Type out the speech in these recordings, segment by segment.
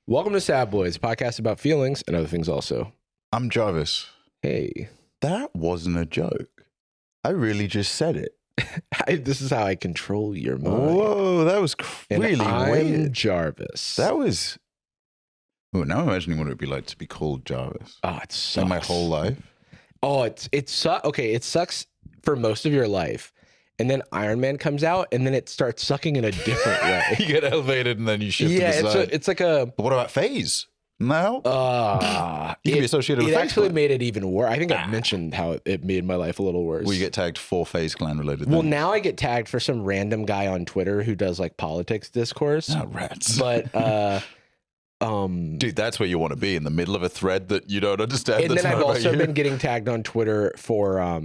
Welcome to Sad Boys, a podcast about feelings and other things also. I'm Jarvis. Hey. That wasn't a joke. I really just said it. This is how I control your mind. Whoa, that was really I'm weird. Jarvis. That was... Oh, now I'm imagining what it would be like to be called Jarvis. Oh, it sucks. In my whole life. Oh, it sucks. Okay, it sucks for most of your life. And then Iron Man comes out, and then it starts sucking in a different way. You get elevated and then you shift to the side. It's like a... But what about phase? No? You can be associated with It phase actually clan. made it even worse. I think I've mentioned how it made my life a little worse. Well, you get tagged for phase clan related Well, things. now I get tagged for some random guy on Twitter who does like politics discourse. Oh, rats. But Dude, that's where you want to be, in the middle of a thread that you don't understand. and then I've also been getting tagged on Twitter for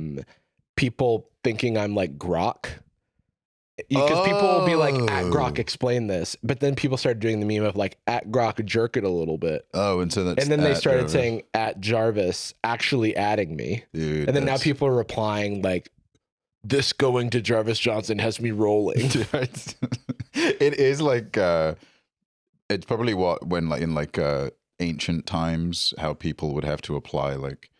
people thinking I'm like Grok. Because people will be like, at Grok, explain this. But then people started doing the meme of like, at Grok, jerk it a little bit. Oh, and so that's... And then they started Jarvis. saying, at Jarvis, actually adding me. Dude, And then now people are replying like, this going to Jarvis Johnson has me rolling. It is like... it's probably when like in like ancient times, how people would have to apply like,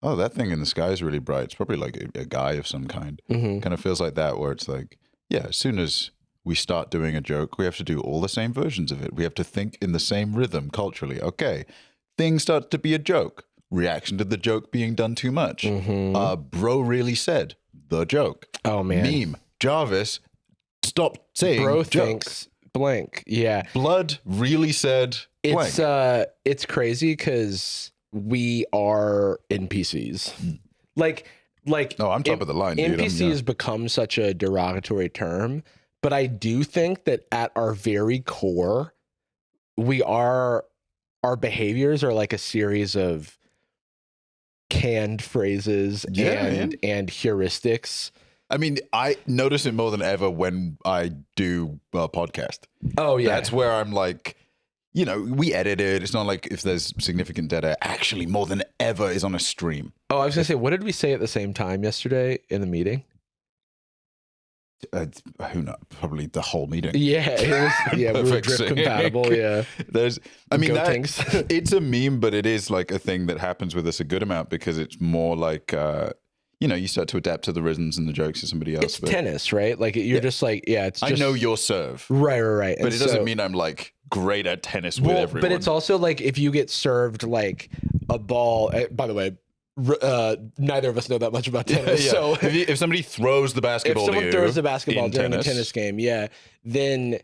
oh, that thing in the sky is really bright. It's probably like a guy of some kind. Mm-hmm. Kind of feels like that, where it's like, yeah, as soon as we start doing a joke, we have to do all the same versions of it. We have to think in the same rhythm culturally. Okay, thing starts to be a joke. Reaction to the joke being done too much. Mm-hmm. Bro really said the joke. Oh, man. Meme. Jarvis, stop saying Bro joke. thinks blank. Yeah. Blood really said blank. It's crazy because we are NPCs. Like No, I'm top of the line, dude. NPC has become such a derogatory term, but I do think that at our very core, our behaviors are like a series of canned phrases and heuristics. I mean, I notice it more than ever when I do a podcast. Oh, yeah. That's where I'm like, you know, we edit it. It's not like if there's significant data, actually more than ever is on a stream. Oh, I was going to say, what did we say at the same time yesterday in the meeting? Who knows? Probably the whole meeting. Yeah, it was, yeah, we were Perfect drip sync. compatible. Yeah, I mean, Goatings. it's a meme, but it is like a thing that happens with us a good amount because it's more like, you know, you start to adapt to the rhythms and the jokes of somebody else. it's tennis, right? Like you're just like, yeah, it's just, I know your serve, right. but And it doesn't so- mean I'm like great at tennis with everyone. But it's also like if you get served like a ball. By the way, neither of us know that much about tennis. Yeah. So if somebody throws the if basketball, someone to you throws the basketball in during a tennis game, yeah, then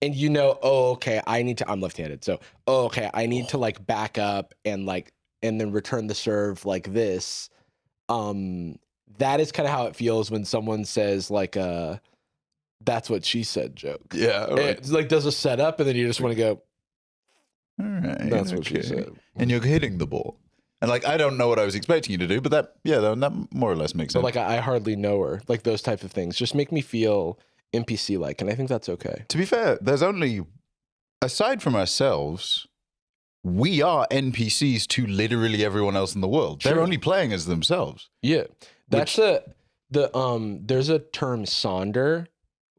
and you know, oh, okay, I'm left-handed, so okay, I need to like back up and then return the serve like this. That is kind of how it feels when someone says like that's what she said joke. yeah, all right. It's like does a setup and then you just want to go, All right, that's what she okay. said. And you're hitting the ball, and like I don't know what I was expecting you to do, but that more or less makes But sense. like I hardly know her. Like those type of things just make me feel NPC like, and I think that's okay. To be fair, there's only, aside from ourselves, we are NPCs to literally everyone else in the world. They're Sure. only playing as themselves. Yeah. That's there's a term Sonder,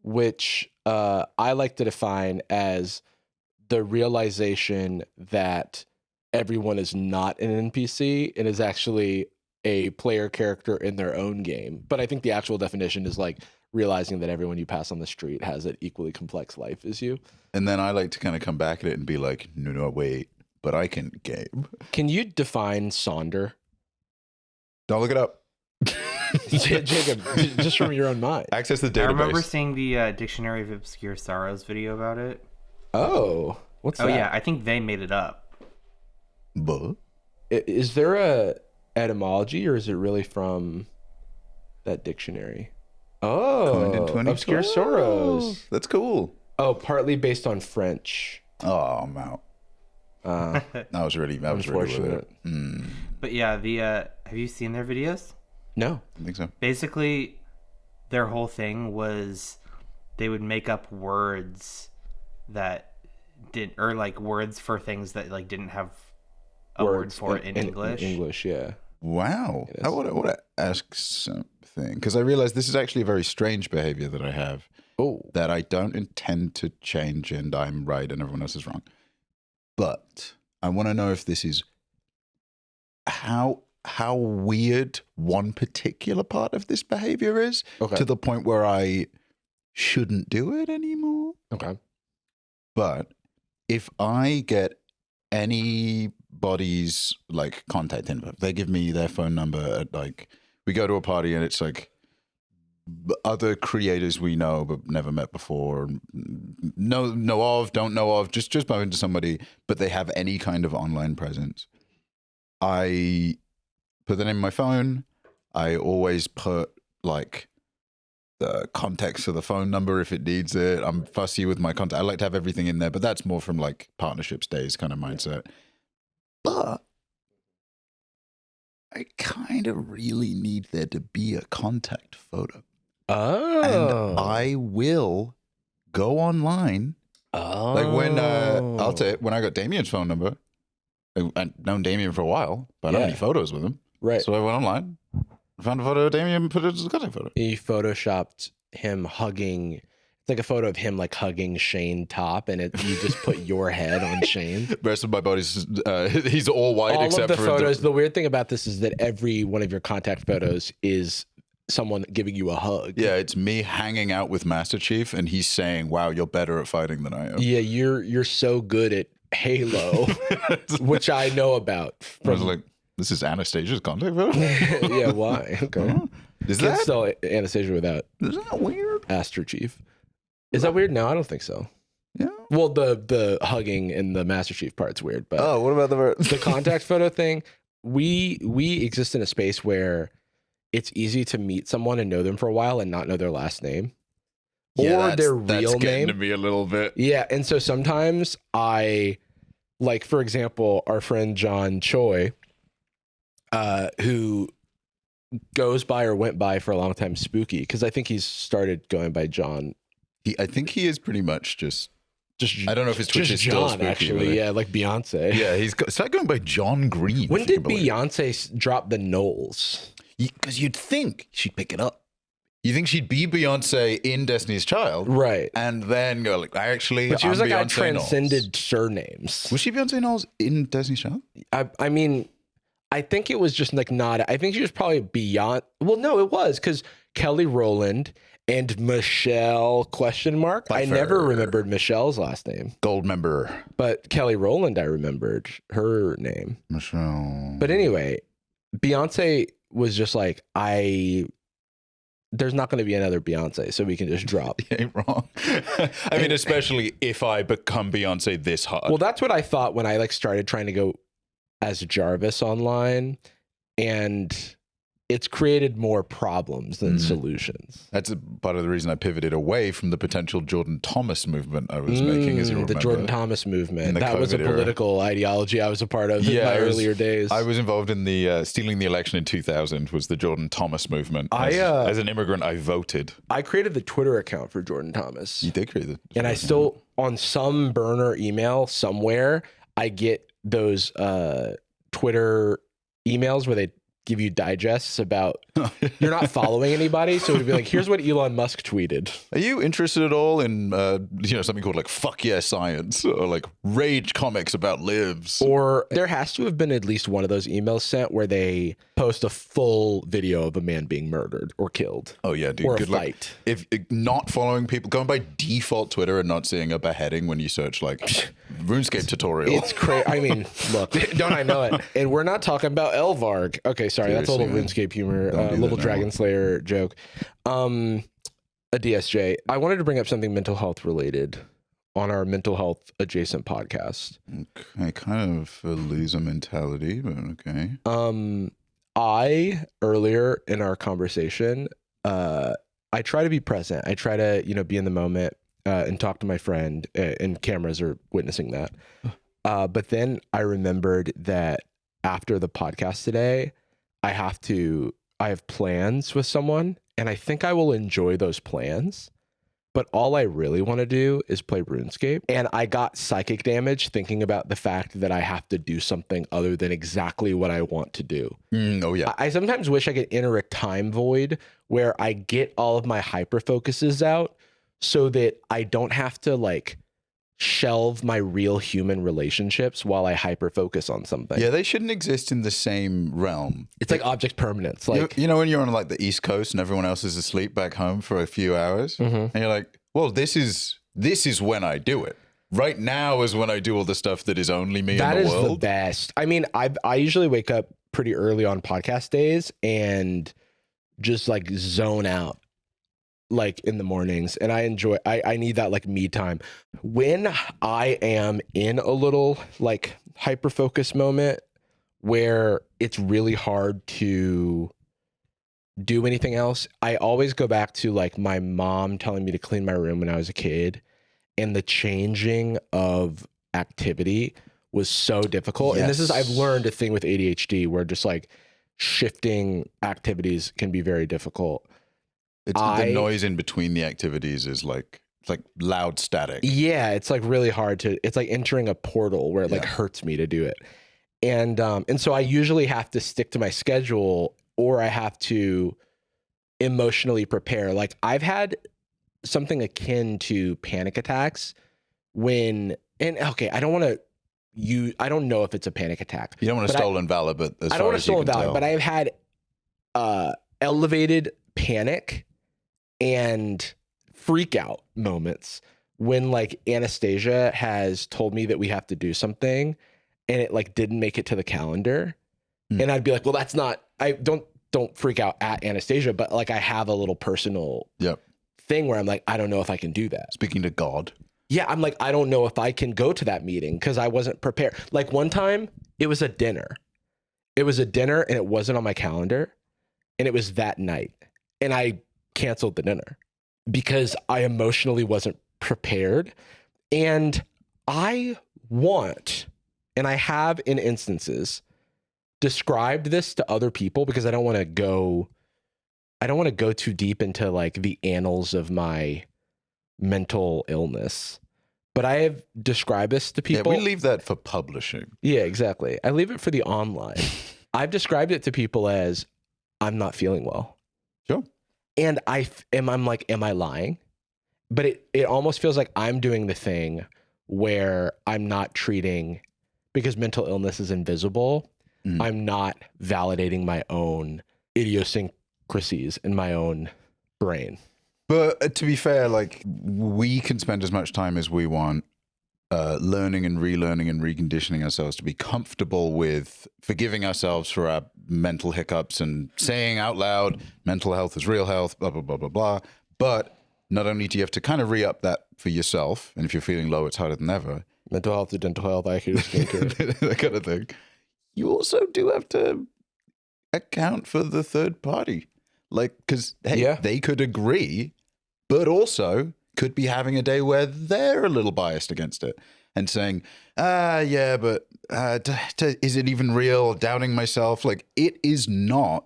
which I like to define as the realization that everyone is not an NPC and is actually a player character in their own game. But I think the actual definition is like realizing that everyone you pass on the street has an equally complex life as you. And then I like to kind of come back at it and be like, no, wait, but I can game. Can you define Sonder? Don't look it up. Jacob, just from your own mind. Access the database. I remember seeing the Dictionary of Obscure Sorrows video about it. Oh, what's Oh that? yeah, I think they made it up. But Is there a etymology or is it really from that dictionary? coined in Oh, 2012. Obscure Sorrows. That's cool. Oh, partly based on French. Oh, I'm out. That was really worth Unfortunate. it. But yeah, have you seen their videos? No. I think so. Basically, their whole thing was they would make up words that didn't, or like words for things that like didn't have a word for it in English. English, yeah. Wow. It is. I want to ask something because I realize this is actually a very strange behavior that I have Oh. that I don't intend to change, and I'm right and everyone else is wrong. But I want to know if this is how weird one particular part of this behavior is to the point where I shouldn't do it anymore. Okay. But if I get anybody's like contact info, they give me their phone number at like, we go to a party and it's like other creators we know but never met before, don't know of, just bump into somebody, but they have any kind of online presence. I put that in my phone. I always put like the context of the phone number if it needs it. I'm fussy with my contact. I like to have everything in there, but that's more from like partnerships days kind of mindset. But I kind of really need there to be a contact photo. Oh. And I will go online. Oh. Like when I'll tell you, when I got Damien's phone number, I've known Damien for a while, but I don't have any photos with him. Right. So I went online, found a photo of Damien, and put it as a contact photo. He photoshopped him hugging. It's like a photo of him like hugging Shane Top, and you just put your head on Shane. The rest of my body's he's all white all except of the for photos. The weird thing about this is that every one of your contact photos is someone giving you a hug. Yeah, it's me hanging out with Master Chief, and he's saying, "Wow, you're better at fighting than I am." Yeah, you're so good at Halo, which I know about. I was like, "This is Anastasia's contact photo." Yeah, why? Okay, is Can't that still Anastasia without? Is that weird? Master Chief. Is that weird? No, I don't think so. Yeah. Well, the hugging and the Master Chief part's weird, but what about the contact photo thing? We exist in a space where it's easy to meet someone and know them for a while and not know their last name or their real name. To me a little bit. Yeah, and so sometimes I, like for example, our friend John Choi, who goes by or went by for a long time Spooky, because I think he's started going by John. I think he is pretty much just I don't know if his Twitch is still John, Spooky, actually. really. Yeah, like Beyonce. Yeah, he's started going by John Green. When did Beyonce drop the Knowles? Because you'd think she'd pick it up. You think she'd be Beyonce in Destiny's Child, right? And then go like, but she was like, Beyonce I transcended Knowles. Surnames. Was she Beyonce Knowles in Destiny's Child? I mean, I think it was just like not. I think she was probably beyond. Well, no, it was because Kelly Rowland and Michelle ? I never remembered Michelle's last name. Gold member. But Kelly Rowland, I remembered her name. Michelle. But anyway, Beyonce was just like, there's not going to be another Beyonce, so we can just drop. You ain't wrong. I mean, especially if I become Beyonce this hard. Well, that's what I thought when I like started trying to go as Jarvis online, and it's created more problems than solutions. That's a part of the reason I pivoted away from the potential Jordan Thomas movement I was making, as you remember. The Jordan Thomas movement. That COVID was a political ideology I was a part of in my earlier days. I was involved in the stealing the election in 2000 was the Jordan Thomas movement. As an immigrant, I voted. I created the Twitter account for Jordan Thomas. You did create the and I still, on some burner email somewhere, I get those Twitter emails where they give you digests about you're not following anybody, so it'd be like, here's what Elon Musk tweeted. Are you interested at all in something called like Fuck Yeah Science or like Rage Comics about lives? Or there has to have been at least one of those emails sent where they post a full video of a man being murdered or killed. Oh yeah, dude. Or good a fight. If not following people, going by default Twitter and not seeing a beheading when you search like RuneScape tutorial. It's crazy. I mean, look, don't I know it? And we're not talking about Elvarg. Okay, sorry, that's a little RuneScape humor, a little Dragon Slayer joke. A DSJ. I wanted to bring up something mental health related on our mental health adjacent podcast. Okay, kind of a loser mentality, but okay. I earlier in our conversation, I try to be present. I try to, be in the moment and talk to my friend, and cameras are witnessing that. But then I remembered that after the podcast today, I have plans with someone, and I think I will enjoy those plans. But all I really want to do is play RuneScape. And I got psychic damage thinking about the fact that I have to do something other than exactly what I want to do. Oh, yeah. I sometimes wish I could enter a time void where I get all of my hyper focuses out so that I don't have to like shelve my real human relationships while I hyper focus on something. Yeah, they shouldn't exist in the same realm. It's like object permanence. Like, you know when you're on like the East Coast and everyone else is asleep back home for a few hours, and you're like, well, this is when I do it. Right now is when I do all the stuff that is only me in the world. That is the best. I mean, I usually wake up pretty early on podcast days and just like zone out like in the mornings, and I need that like me time. When I am in a little like hyper focus moment where it's really hard to do anything else, I always go back to like my mom telling me to clean my room when I was a kid, and the changing of activity was so difficult. Yes. And this is, I've learned a thing with ADHD where just like shifting activities can be very difficult. The noise in between the activities is like, it's like loud static. Yeah, it's like really hard to, it's like entering a portal where it like hurts me to do it. And so I usually have to stick to my schedule, or I have to emotionally prepare. Like I've had something akin to panic attacks when, and okay, I don't know if it's a panic attack. You don't want a stolen valor, but as I don't far want a as you stolen can valor, tell. but I've had elevated panic and freak out moments when like Anastasia has told me that we have to do something and it like didn't make it to the calendar. And I'd be like, well, that's not, I don't freak out at Anastasia, but like I have a little personal thing where I'm like, I don't know if I can do that. Speaking to God. Yeah, I'm like, I don't know if I can go to that meeting because I wasn't prepared. Like one time it was a dinner. It was a dinner and it wasn't on my calendar, and it was that night. And I canceled the dinner because I emotionally wasn't prepared. And I want, and I have in instances described this to other people because I don't want to go too deep into like the annals of my mental illness. But I have described this to people. Yeah, we leave that for publishing. Yeah, exactly. I leave it for the online. I've described it to people as I'm not feeling well. Sure. And I'm like, am I lying? But it almost feels like I'm doing the thing where I'm not treating, because mental illness is invisible. I'm not validating my own idiosyncrasies in my own brain. But to be fair, like we can spend as much time as we want learning and relearning and reconditioning ourselves to be comfortable with forgiving ourselves for our mental hiccups and saying out loud, mental health is real health, blah, blah, blah, blah, blah. But not only do you have to kind of re-up that for yourself, and if you're feeling low, it's harder than ever. Mental health to dental health, IQ to skincare. That kind of thing. You also do have to account for the third party. Like, because, hey, they could agree, but also could be having a day where they're a little biased against it and saying, yeah, but is it even real? Doubting myself. Like, it is not,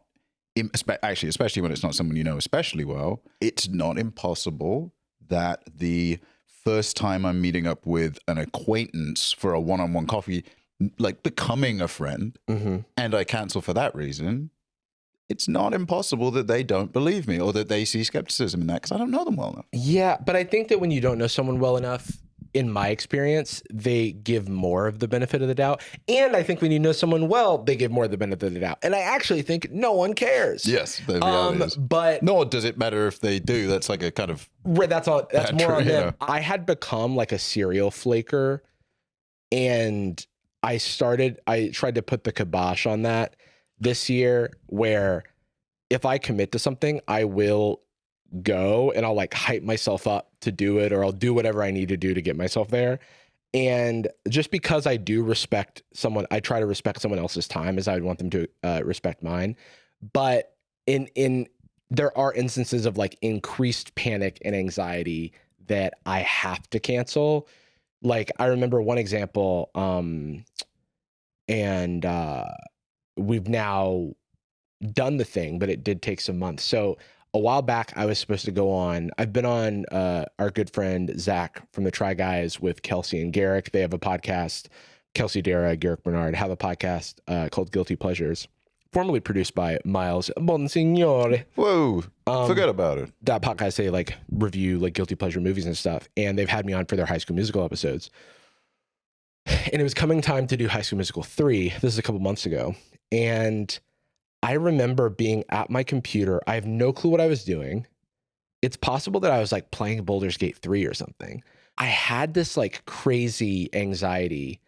actually, especially when it's not someone you know especially well, it's not impossible that the first time I'm meeting up with an acquaintance for a one-on-one coffee, like becoming a friend, and I cancel for that reason, it's not impossible that they don't believe me or that they see skepticism in that because I don't know them well enough. Yeah, but I think that when you don't know someone well enough, in my experience, they give more of the benefit of the doubt. And I think when you know someone well, they give more of the benefit of the doubt. And I actually think no one cares. Yes, the reality is. But nor does it matter if they do. That's like a kind of... That's all. That's more on them. Know. I had become like a serial flaker, and I tried to put the kibosh on that this year, where if I commit to something, I will go and I'll like hype myself up to do it, or I'll do whatever I need to do to get myself there. And just because I do respect someone, I try to respect someone else's time as I would want them to respect mine. But there are instances of like increased panic and anxiety that I have to cancel. Like I remember one example, and we've now done the thing, but it did take some months. So a while back, I was supposed to go on. I've been on our good friend Zach from the Try Guys with Kelsey and Garrick. They have a podcast. Kelsey Dara, Garrick Bernard have a podcast called Guilty Pleasures formerly produced by Miles Bonsignore. Whoa, forget about it. That podcast, they like review like guilty pleasure movies and stuff, and they've had me on for their High School Musical episodes. And it was coming time to do High School Musical 3. This is a couple months ago, and I remember being at my computer. I have no clue what I was doing. It's possible that I was like playing Baldur's Gate 3 or something. I had this like crazy anxiety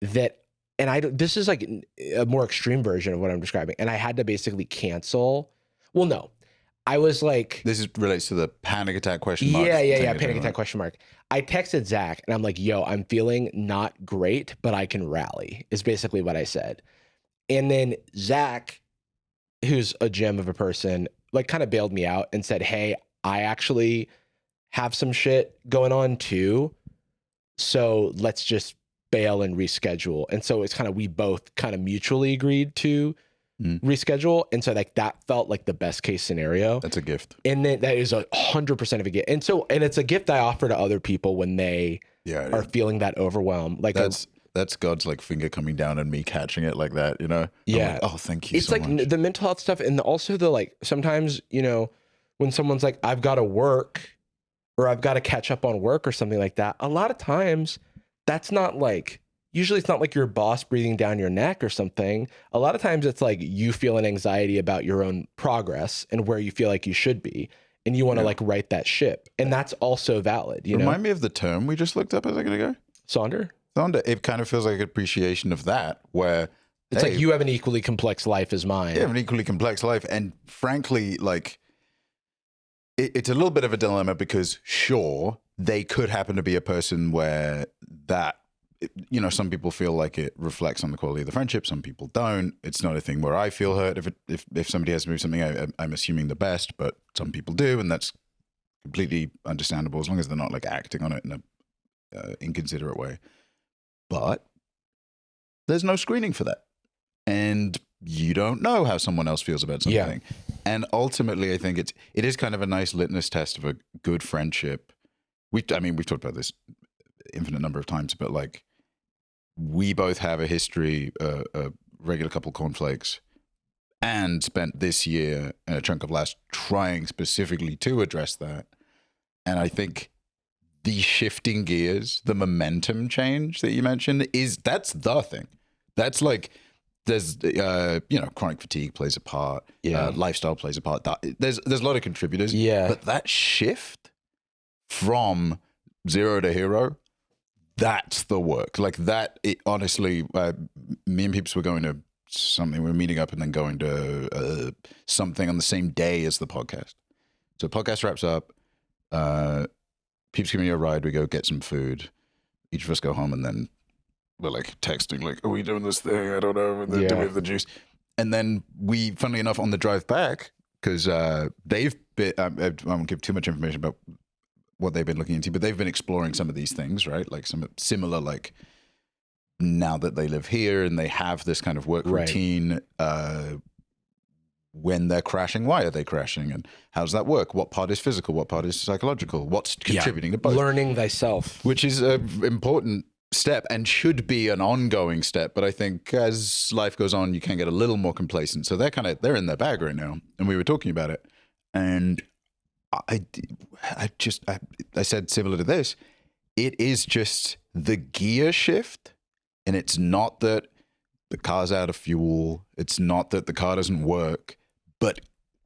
that, and this is like a more extreme version of what I'm describing. And I had to basically cancel. Well, no, I was like, this relates to the panic attack question mark. Yeah. Panic attack question mark. I texted Zach and I'm like, yo, I'm feeling not great, but I can rally is basically what I said. And then Zach, who's a gem of a person, like kind of bailed me out and said, hey, I actually have some shit going on too. So let's just bail and reschedule. And so it's kind of, we both kind of mutually agreed to reschedule. And so like that felt like the best case scenario. That's a gift. And then that is 100% of a gift. And so, and it's a gift I offer to other people when they are feeling that overwhelm. Like that's God's like finger coming down and me catching it like that, you know? Yeah. Like, oh, thank you it's so like much. The mental health stuff. And also the like, sometimes, you know, when someone's like, I've got to work or I've got to catch up on work or something like that. A lot of times that's not like, usually it's not like your boss breathing down your neck or something. A lot of times it's like you feel an anxiety about your own progress and where you feel like you should be. And you want to like right that ship. And that's also valid. You Remind me of the term we just looked up a second ago. Sonder? Sonder. It kind of feels like an appreciation of that where it's like you have an equally complex life as mine. You have an equally complex life. And frankly, like it's a little bit of a dilemma because sure, they could happen to be a person where that, you know, some people feel like it reflects on the quality of the friendship. Some people don't. It's not a thing where I feel hurt. If somebody has to move something, I'm assuming the best, but some people do. And that's completely understandable as long as they're not like acting on it in a inconsiderate way. But there's no screening for that. And you don't know how someone else feels about something. Yeah. And ultimately, I think it is kind of a nice litmus test of a good friendship. We've talked about this infinite number of times, but like we both have a history, a regular couple cornflakes, and spent this year and a chunk of last trying specifically to address that. And I think the shifting gears, the momentum change that you mentioned that's the thing. That's like, there's, chronic fatigue plays a part. Yeah. Lifestyle plays a part. There's a lot of contributors. Yeah. But that shift from zero to hero, that's the work. Like that, honestly, me and Peeps were going to something, we were meeting up and then going to something on the same day as the podcast. So podcast wraps up, Peeps give me a ride, we go get some food, each of us go home, and then we're like texting, like, are we doing this thing? I don't know. And then do we have the juice? And then we, funnily enough, on the drive back, because they've been, I won't give too much information about what they've been looking into, but they've been exploring some of these things, right? Like some similar, like now that they live here and they have this kind of work routine, when they're crashing, why are they crashing? And how does that work? What part is physical? What part is psychological? What's contributing to both? Learning thyself. Which is an important step and should be an ongoing step. But I think as life goes on, you can get a little more complacent. So they're in their bag right now. And we were talking about it. And I said similar to this, it is just the gear shift. And it's not that the car's out of fuel. It's not that the car doesn't work, but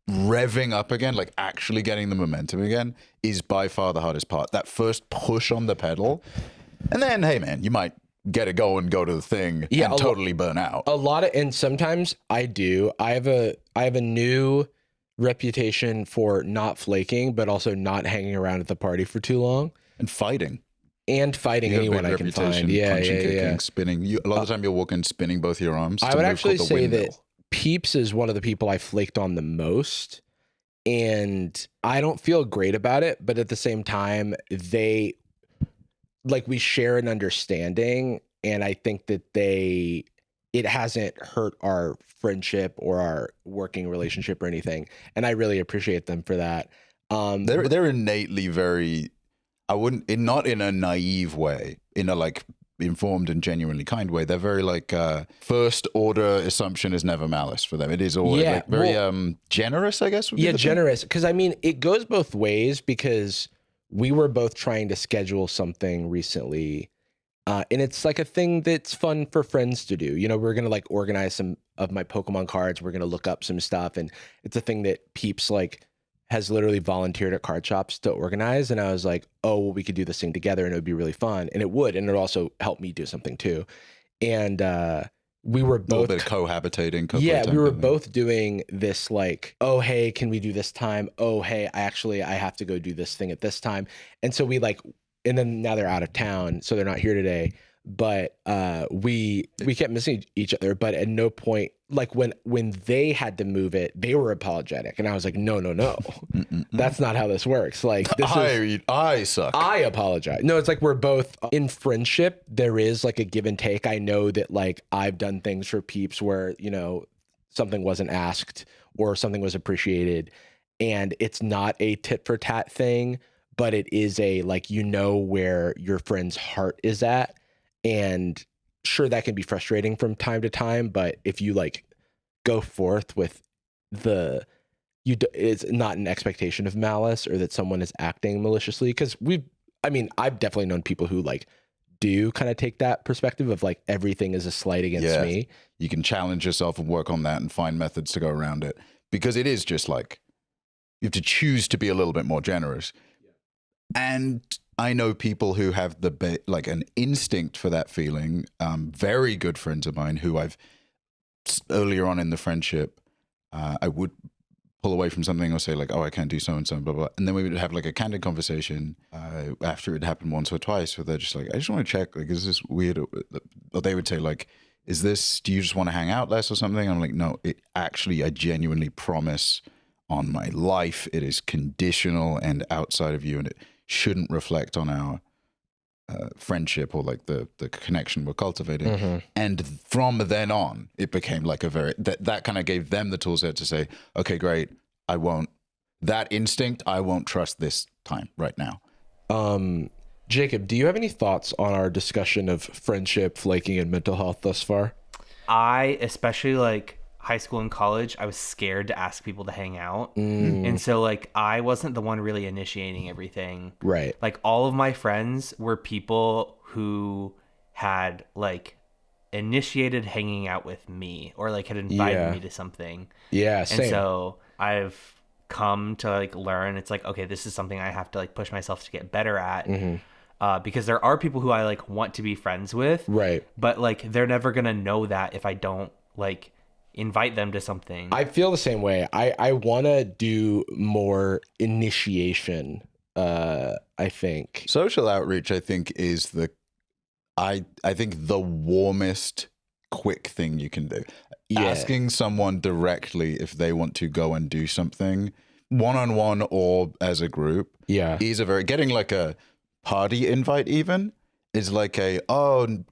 revving up again, like actually getting the momentum again, is by far the hardest part. That first push on the pedal. And then, hey man, you might get it going, go to the thing, and totally burn out. And sometimes I do. I have a new reputation for not flaking, but also not hanging around at the party for too long. And fighting anyone I can find. Yeah, punching, kicking, yeah. spinning. A lot of the time you're walking, spinning both your arms. I would actually say that Peeps is one of the people I flaked on the most. And I don't feel great about it, but at the same time, we share an understanding. And I think that it hasn't hurt our friendship or our working relationship or anything. And I really appreciate them for that. They're innately very, not in a naive way, in informed and genuinely kind way. They're very like first order assumption is never malice for them. It is always like very generous, I guess. Yeah, generous. Because I mean, it goes both ways, because we were both trying to schedule something recently. And it's like a thing that's fun for friends to do. You know, we're going to like organize some of my Pokemon cards. We're going to look up some stuff. And it's a thing that Peeps like has literally volunteered at card shops to organize. And I was like, oh, well, we could do this thing together and it would be really fun. And it would. And it would also help me do something too. And we were both a little bit of cohabitating. Yeah, we were both doing this like, oh, hey, can we do this time? Oh, hey, I have to go do this thing at this time. And so we like, and then now they're out of town, so they're not here today. But we kept missing each other. But at no point, like when they had to move it, they were apologetic, and I was like, no, that's not how this works. Like I suck. I apologize. No, it's like we're both in friendship. There is like a give and take. I know that like I've done things for Peeps where, you know, something wasn't asked or something was appreciated, and it's not a tit for tat thing. But it is a, like, you know, where your friend's heart is at. And sure, that can be frustrating from time to time. But if you like go forth with it's not an expectation of malice or that someone is acting maliciously. Because I've definitely known people who like do kind of take that perspective of like everything is a slight against me. You can challenge yourself and work on that and find methods to go around it. Because it is just like, you have to choose to be a little bit more generous. And I know people who have like an instinct for that feeling. Very good friends of mine who I've earlier on in the friendship, I would pull away from something or say like, oh, I can't do so and so, blah, blah. And then we would have like a candid conversation after it happened once or twice where they're just like, I just want to check, like, is this weird? Or they would say like, do you just want to hang out less or something? I'm like, no, I genuinely promise on my life, it is conditional and outside of you, and it shouldn't reflect on our friendship or like the connection we're cultivating. Mm-hmm. And from then on, it became like that kind of gave them the tool set to say, okay, great, I won't trust this time right now. Jacob, do you have any thoughts on our discussion of friendship, flaking, and mental health thus far? I, especially like high school and college, I was scared to ask people to hang out. And so like I wasn't the one really initiating everything. Right. Like all of my friends were people who had like initiated hanging out with me or like had invited me to something. Yeah, same. And so I've come to like learn, it's like, okay, this is something I have to like push myself to get better at. Mm-hmm. Because there are people who I like want to be friends with. Right. But like they're never going to know that if I don't like invite them to something. I feel the same way. I want to do more initiation. I think social outreach, I think, is I think the warmest quick thing you can do. Yeah. Asking someone directly if they want to go and do something one-on-one or as a group. Yeah. Is getting like a party invite even is like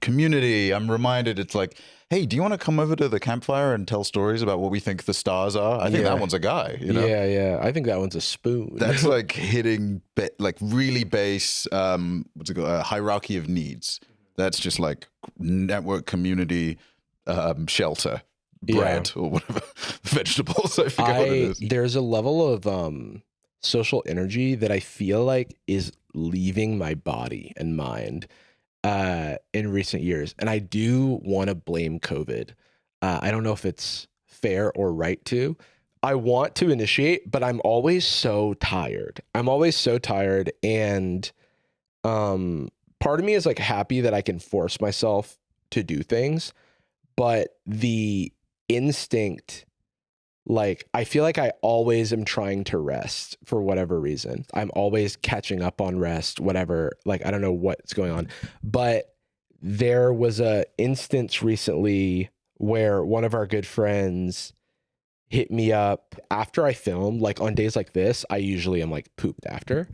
community. I'm reminded it's like, hey, do you want to come over to the campfire and tell stories about what we think the stars are? I think that one's a guy, you know? Yeah. I think that one's a spoon. That's like hitting like really base, what's it called? A hierarchy of needs. That's just like network, community, shelter, bread, or whatever, vegetables. I forget what it is. There's a level of social energy that I feel like is leaving my body and mind in recent years. And I do want to blame COVID. I don't know if it's fair or right to. I want to initiate, but I'm always so tired. And part of me is like happy that I can force myself to do things, but the instinct, like, I feel like I always am trying to rest for whatever reason. I'm always catching up on rest, whatever. Like, I don't know what's going on. But there was a instance recently where one of our good friends hit me up after I filmed. Like, on days like this, I usually am like pooped after.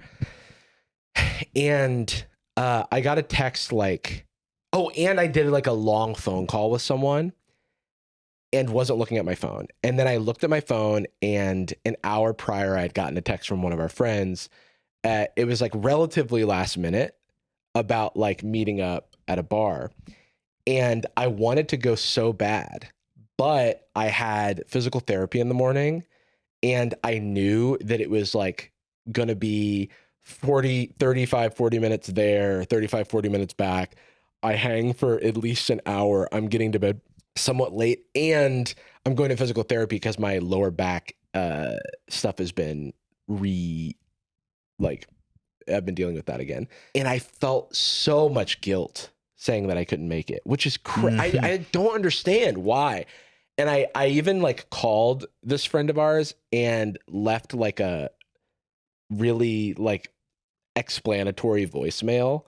And I got a text like, oh, and I did like a long phone call with someone and wasn't looking at my phone. And then I looked at my phone, and an hour prior, I had gotten a text from one of our friends. It was like relatively last minute about like meeting up at a bar, and I wanted to go so bad, but I had physical therapy in the morning, and I knew that it was like going to be 40 minutes there, 35, 40 minutes back. I hang for at least an hour. I'm getting to bed somewhat late, and I'm going to physical therapy because my lower back stuff has been I've been dealing with that again. And I felt so much guilt saying that I couldn't make it, which is I don't understand why. And I even like called this friend of ours and left like a really like explanatory voicemail,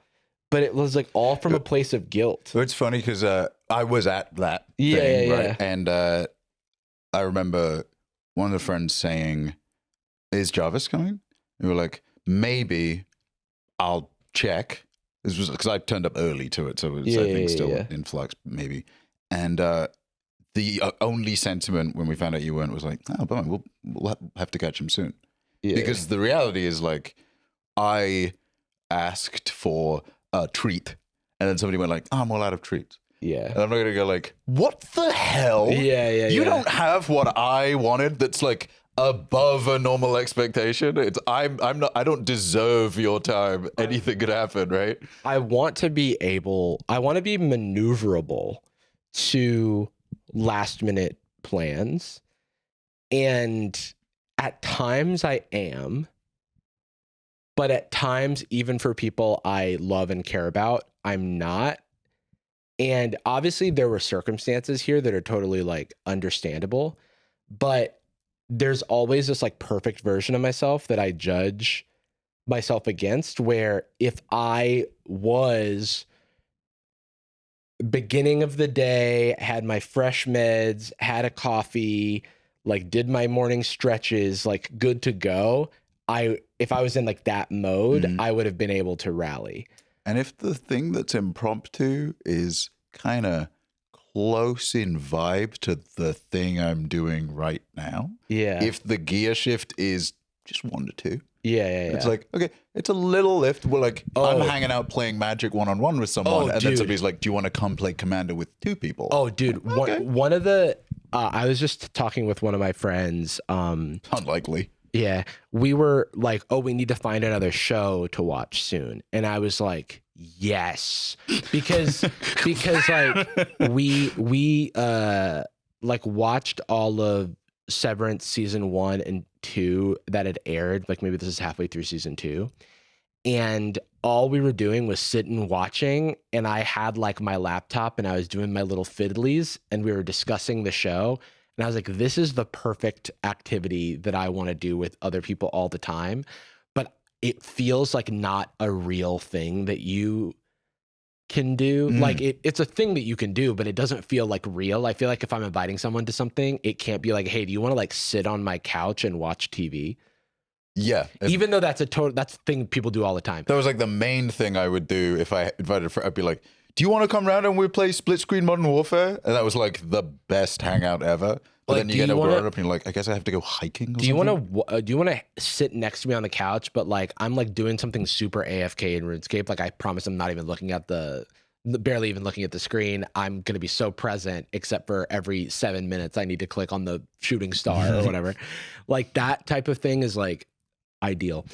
but it was like all from a place of guilt. It's funny because I was at that thing, right? And I remember one of the friends saying, "Is Jarvis coming?" And we were like, "Maybe I'll check." This was because I turned up early to it, so it was I think still in flux, maybe. And the only sentiment when we found out you weren't was like, "Oh, bummer, we'll have to catch him soon." Yeah. Because the reality is like, I asked for a treat, and then somebody went like, "Oh, I'm all out of treats." Yeah. And I'm not gonna go like, "What the hell?" Yeah. You don't have what I wanted. That's like above a normal expectation. I don't deserve your time. Anything could happen, right? I want to be maneuverable to last minute plans. And at times I am, but at times, even for people I love and care about, I'm not. And obviously there were circumstances here that are totally like understandable, but there's always this like perfect version of myself that I judge myself against, where if I was beginning of the day, had my fresh meds, had a coffee, like did my morning stretches, like good to go, if I was in like that mode, I would have been able to rally. And if the thing that's impromptu is kind of close in vibe to the thing I'm doing right now. Yeah. If the gear shift is just 1 to 2. Yeah. It's like, okay, it's a little lift. We're like, I'm hanging out playing Magic one-on-one with someone. And then somebody's like, do you want to come play Commander with 2 people? Oh, dude. Okay. One of the, I was just talking with one of my friends. Unlikely. Yeah. We were like, oh, we need to find another show to watch soon. And I was like, yes, because like we like watched all of Severance season 1 and 2 that had aired. Like maybe this is halfway through season 2, and all we were doing was sitting watching. And I had like my laptop and I was doing my little fiddlies, and we were discussing the show. And I was like, this is the perfect activity that I want to do with other people all the time. But it feels like not a real thing that you can do. Like it's a thing that you can do, but it doesn't feel like real. I feel like if I'm inviting someone to something, it can't be like, hey, do you want to like sit on my couch and watch TV? Yeah. Even though that's a thing people do all the time. That was like the main thing I would do if I invited I'd be like, do you want to come around and we play split screen Modern Warfare? And that was like the best hangout ever. But like, then you get grown up and you're like, I guess I have to go hiking. Do you want to sit next to me on the couch, but like I'm like doing something super AFK in RuneScape? Like I promise I'm not even looking at barely even looking at the screen. I'm gonna be so present, except for every 7 minutes I need to click on the shooting star or whatever. Like that type of thing is like ideal.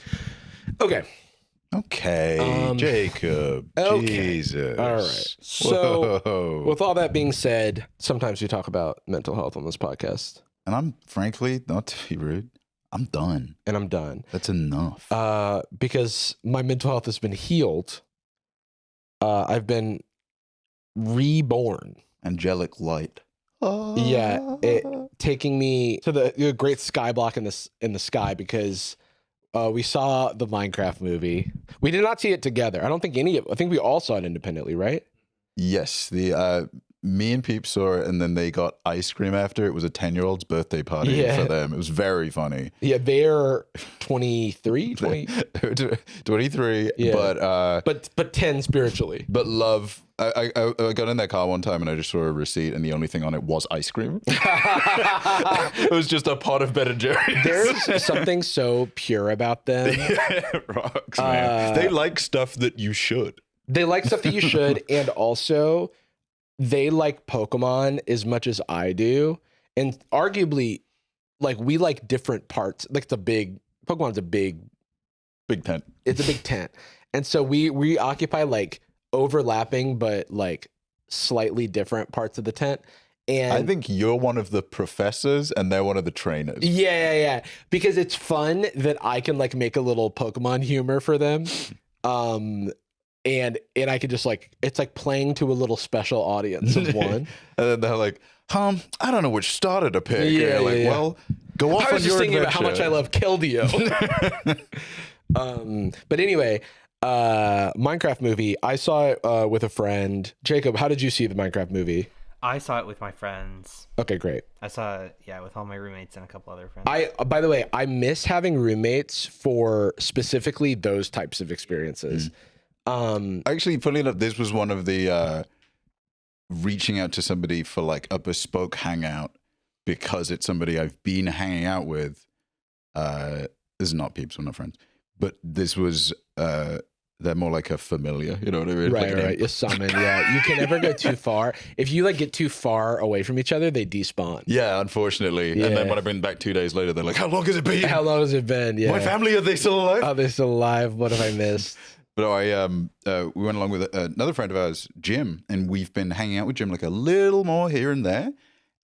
Okay, Jacob. Okay. Jesus. All right. So, with all that being said, sometimes we talk about mental health on this podcast. And I'm frankly, not to be rude, I'm done. And I'm done. That's enough. Because my mental health has been healed. I've been reborn. Angelic light. Yeah, taking me to the great sky block in the sky, because we saw the Minecraft movie. We did not see it together. I think we all saw it independently, right? Yes. Me and Peep saw it, and then they got ice cream after. It was a 10-year-old's birthday party for them. It was very funny. Yeah, they're 23, 23, yeah. but 10 spiritually. But love. I got in that car one time and I just saw a receipt, and the only thing on it was ice cream. It was just a pot of Ben & Jerry's. There's something so pure about them. Rocks, man. They like stuff that you should. They like stuff that you should, and also they like Pokemon as much as I do, and arguably, like we like different parts. Like Pokemon's a big tent. It's a big tent, and so we occupy like overlapping but like slightly different parts of the tent. And I think you're one of the professors and they're one of the trainers. Yeah. Because it's fun that I can like make a little Pokemon humor for them. And I could just like, it's like playing to a little special audience of one. And then they're like, I don't know which starter to pick. Yeah, Well, go off I on was your just thinking adventure. about how much I love Keldeo. But anyway, Minecraft movie. I saw it with a friend. Jacob, how did you see the Minecraft movie? I saw it with my friends. Okay, great. I saw it, with all my roommates and a couple other friends. By the way, I miss having roommates for specifically those types of experiences. Actually, funny enough, this was one of the reaching out to somebody for like a bespoke hangout because it's somebody I've been hanging out with. This is not peeps, we're not friends, but this was they're more like a familiar, you know what I mean? Right. You summon, yeah. You can never go too far. If you like get too far away from each other, they despawn. Yeah, unfortunately. Yeah. And then when I've been back 2 days later, they're like, how long has it been? How long has it been? Yeah. My family, are they still alive? Are they still alive? What have I missed? But we went along with another friend of ours, Jim, and we've been hanging out with Jim like a little more here and there.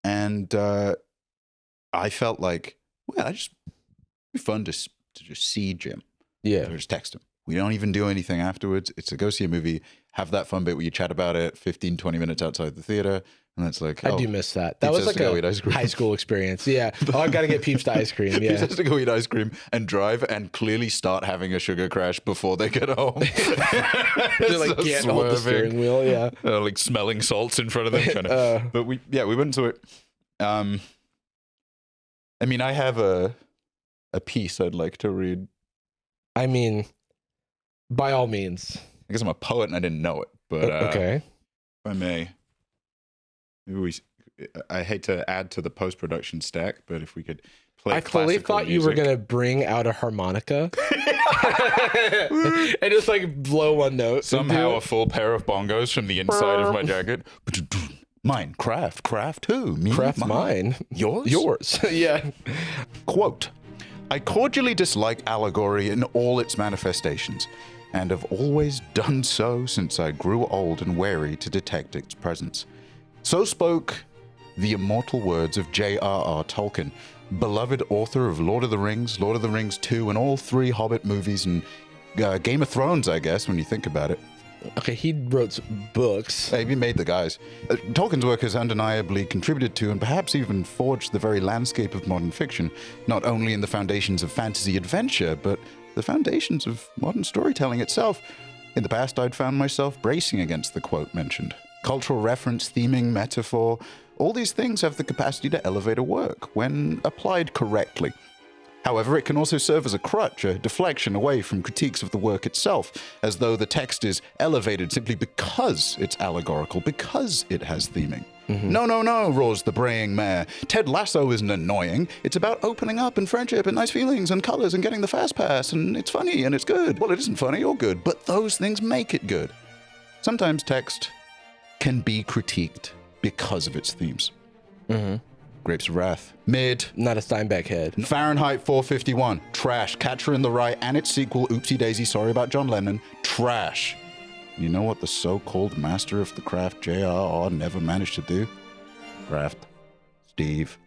And I felt like, well, it'd be fun to just see Jim. Yeah. Or just text him. We don't even do anything afterwards. It's to go see a movie, have that fun bit where you chat about it 15, 20 minutes outside the theater. And it's like, I do miss that. That was like a high school experience. Yeah. Oh, I got to get Peeps to ice cream. Yeah. Peeps has to go eat ice cream and drive and clearly start having a sugar crash before they get home. They like can't hold the steering wheel. Yeah. Like smelling salts in front of them. But we went into it. I mean, I have a piece I'd like to read. I mean, by all means. I guess I'm a poet and I didn't know it, but okay. If I may, I hate to add to the post-production stack, but if we could play I fully thought you were going to bring out a harmonica and just like blow one note. Somehow a full pair of bongos from the inside of my jacket. Mine, craft who? Me, craft mine. Yours? Yeah. Quote, I cordially dislike allegory in all its manifestations, and have always done so since I grew old and wary to detect its presence. So spoke the immortal words of J.R.R. Tolkien, beloved author of Lord of the Rings 2, and all 3 Hobbit movies, and Game of Thrones, I guess, when you think about it. Okay, he wrote books. He made the guys. Tolkien's work has undeniably contributed to and perhaps even forged the very landscape of modern fiction, not only in the foundations of fantasy adventure, but the foundations of modern storytelling itself. In the past, I'd found myself bracing against the quote mentioned. Cultural reference, theming, metaphor, all these things have the capacity to elevate a work when applied correctly. However, it can also serve as a crutch, a deflection away from critiques of the work itself, as though the text is elevated simply because it's allegorical, because it has theming. Mm-hmm. No, roars the braying mare. Ted Lasso isn't annoying. It's about opening up and friendship and nice feelings and colors and getting the fast pass, and it's funny and it's good. Well, it isn't funny or good, but those things make it good. Sometimes text can be critiqued because of its themes. Mm-hmm. Grapes of Wrath. Mid. Not a Steinbeck head. Fahrenheit 451. Trash. Catcher in the Rye and its sequel, Oopsie Daisy, Sorry About John Lennon. Trash. You know what the so-called master of the craft, J.R.R., never managed to do? Craft. Steve.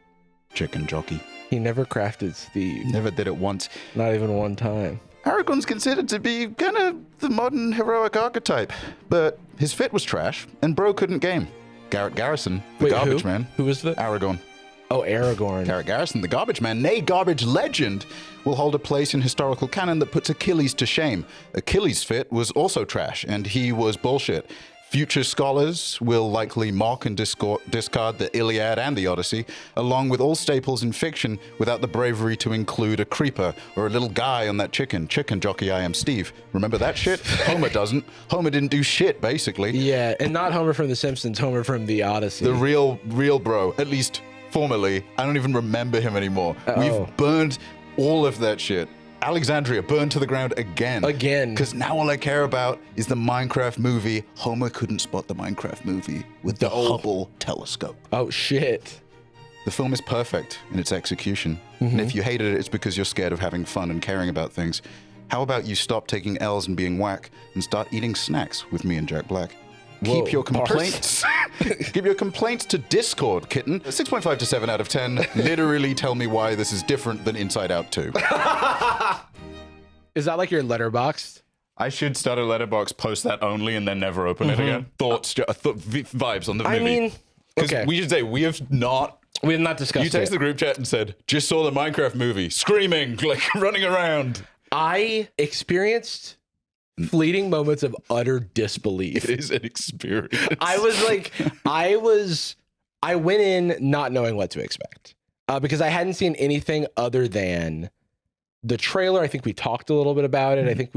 Chicken Jockey. He never crafted Steve. Never did it once. Not even one time. Aragorn's considered to be kind of the modern heroic archetype, but his fit was trash, and bro couldn't game. Garrett Garrison, the garbage man. Who was the? Aragorn. Oh, Aragorn. Garrett Garrison, the garbage man, nay, garbage legend, will hold a place in historical canon that puts Achilles to shame. Achilles' fit was also trash, and he was bullshit. Future scholars will likely mock and discard the Iliad and the Odyssey, along with all staples in fiction, without the bravery to include a creeper or a little guy on that chicken jockey. I am Steve. Remember that shit? Homer doesn't. Homer didn't do shit, basically. Yeah, and not Homer from The Simpsons, Homer from the Odyssey. The real bro, at least formerly. I don't even remember him anymore. We've burned all of that shit Alexandria burned to the ground again. Again. Because now all I care about is the Minecraft movie. Homer couldn't spot the Minecraft movie with the Hubble telescope. Oh, shit. The film is perfect in its execution. And if you hated it, it's because you're scared of having fun and caring about things. How about you stop taking L's and being whack and start eating snacks with me and Jack Black? Keep your complaints. Keep your complaints to Discord, kitten. 6.5 to 7 out of 10. Literally tell me why this is different than Inside Out 2. Is that like your letterboxed? I should start a letterbox, post that only, and then never open it again. Thoughts, vibes on the movie. I mean, okay. We should say we have not discussed You text the group chat and said, just saw the Minecraft movie, screaming, like running around. I experienced fleeting moments of utter disbelief. It is an experience. I went in not knowing what to expect because I hadn't seen anything other than the trailer. I think we talked a little bit about it. I think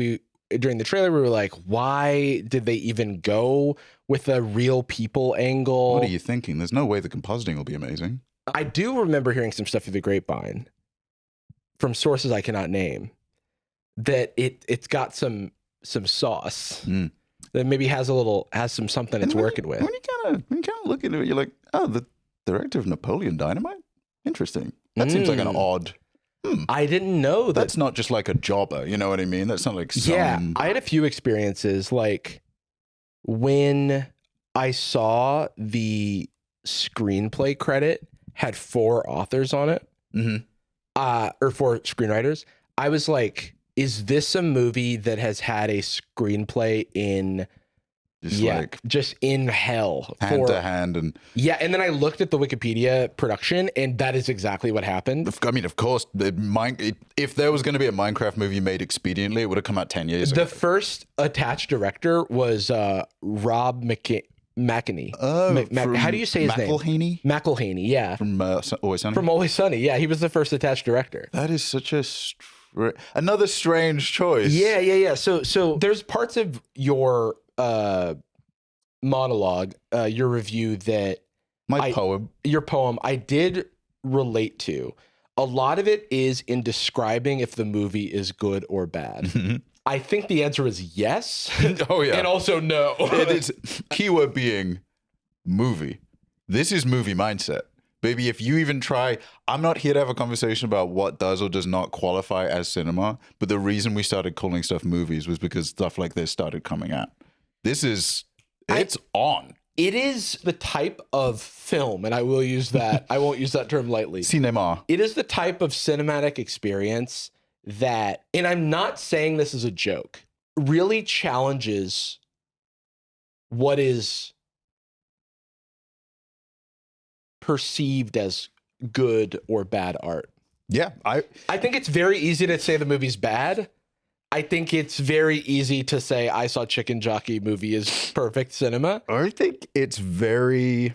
during the trailer, we were like, why did they even go with a real people angle? What are you thinking? There's no way the compositing will be amazing. I do remember hearing some stuff through the grapevine from sources I cannot name that it's got some sauce that maybe has some something it's working with. When you kind of look into it, you're like, oh, the director of Napoleon Dynamite? Interesting. That seems like an odd. I didn't know that. That's not just like a jobber, you know what I mean? That's not like some... Yeah, I had a few experiences, like when I saw the screenplay credit had 4 authors on it, or 4 screenwriters. I was like, is this a movie that has had a screenplay in just in hell hand to hand? And and then I looked at the Wikipedia production, and that is exactly what happened. I mean, of course, if there was going to be a Minecraft movie made expediently, it would have come out 10 years ago. The first attached director was Rob McEnany. How do you say his name? McElhaney, yeah. From Always Sunny? From Always Sunny, yeah. He was the first attached director. That is such another strange choice. Yeah. So there's parts of your monologue, your review that your poem, I did relate to. A lot of it is in describing if the movie is good or bad. I think the answer is yes. Oh yeah. And also no. It is keyword being movie. This is movie mindset. Baby, if you even try, I'm not here to have a conversation about what does or does not qualify as cinema, but the reason we started calling stuff movies was because stuff like this started coming out. It's on. It is the type of film, and I will use that. I won't use that term lightly. Cinema. It is the type of cinematic experience that, and I'm not saying this as a joke, really challenges what is perceived as good or bad art. Yeah. I think it's very easy to say the movie's bad. I think it's very easy to say I saw Chicken Jockey movie is perfect cinema. I think it's very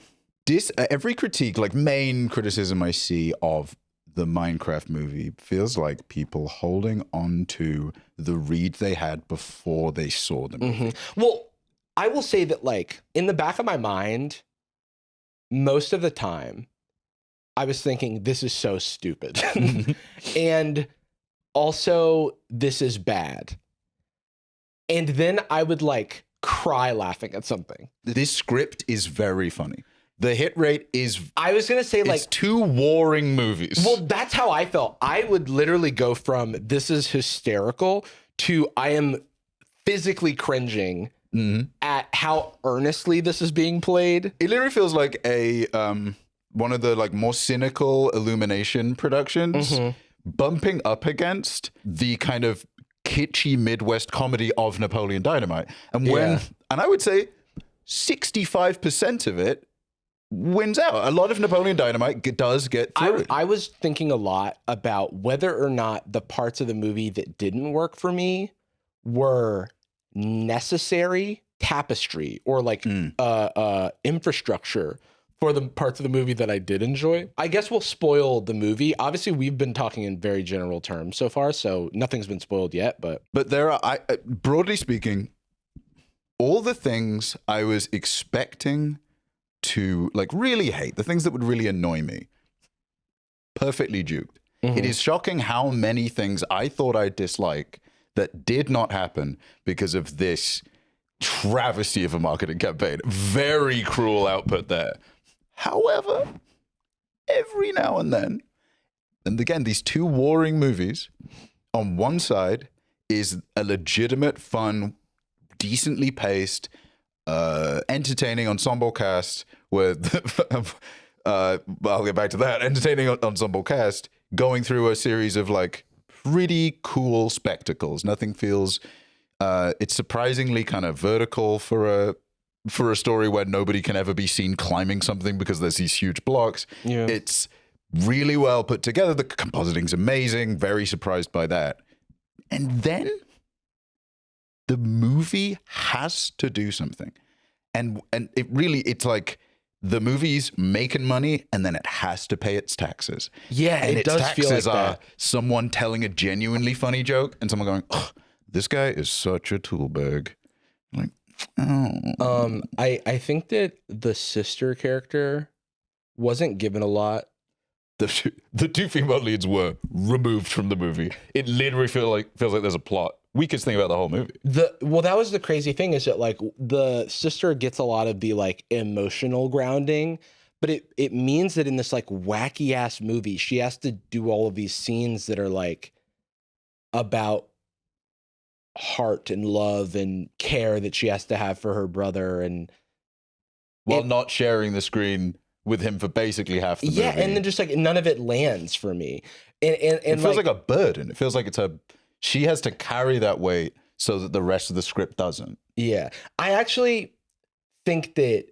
every critique, like main criticism I see of the Minecraft movie feels like people holding on to the read they had before they saw the movie. Well, I will say that, like, in the back of my mind, most of the time, I was thinking, this is so stupid. And also, this is bad. And then I would, like, cry laughing at something. This script is very funny. The hit rate is... I was going to say, like... It's 2 warring movies. Well, that's how I felt. I would literally go from, this is hysterical, to I am physically cringing at how earnestly this is being played. It literally feels like a one of the like more cynical Illumination productions bumping up against the kind of kitschy Midwest comedy of Napoleon Dynamite. And and I would say 65% of it wins out. A lot of Napoleon Dynamite does get through. I was thinking a lot about whether or not the parts of the movie that didn't work for me were necessary tapestry or like infrastructure for the parts of the movie that I did enjoy. I guess we'll spoil the movie. Obviously, we've been talking in very general terms so far, so nothing's been spoiled yet. But there are, broadly speaking, all the things I was expecting to like really hate, the things that would really annoy me, perfectly juked. It is shocking how many things I thought I'd dislike that did not happen because of this travesty of a marketing campaign. Very cruel output there. However, every now and then, and again, these two warring movies, on one side is a legitimate, fun, decently paced, entertaining ensemble cast with, I'll get back to that, entertaining ensemble cast going through a series of like pretty cool spectacles. Nothing feels, it's surprisingly kind of vertical for a story where nobody can ever be seen climbing something because there's these huge blocks. Yeah. It's really well put together. The compositing's amazing. Very surprised by that. And then the movie has to do something. And it's like the movie's making money and then it has to pay its taxes. Yeah, and it does feel like that. Someone telling a genuinely funny joke and someone going, oh, this guy is such a tool bag. Like, oh. I think that the sister character wasn't given a lot. The two female leads were removed from the movie. It literally feels like there's a plot. Weakest thing about the whole movie. Well, that was the crazy thing, is that like the sister gets a lot of the like emotional grounding, but it means that in this like wacky ass movie, she has to do all of these scenes that are like about heart and love and care that she has to have for her brother, and while not sharing the screen with him for basically half the movie. Yeah, and then just like none of it lands for me. And it feels like a burden. It feels like she has to carry that weight so that the rest of the script doesn't. Yeah. I actually think that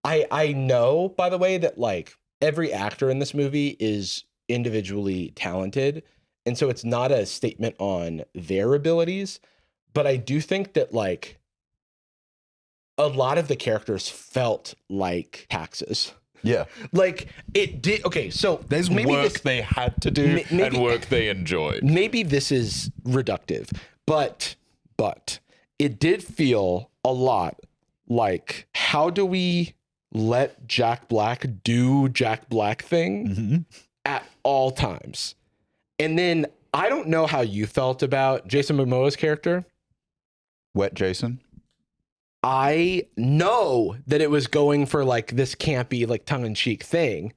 I know, by the way, that like every actor in this movie is individually talented. And so it's not a statement on their abilities, but I do think that like a lot of the characters felt like taxes. Yeah. Like it did. Okay. So there's work they had to do and work they enjoyed. Maybe this is reductive, but it did feel a lot like, how do we let Jack Black do Jack Black thing at all times? And then I don't know how you felt about Jason Momoa's character. Wet Jason. I know that it was going for like this campy, like tongue-in-cheek thing,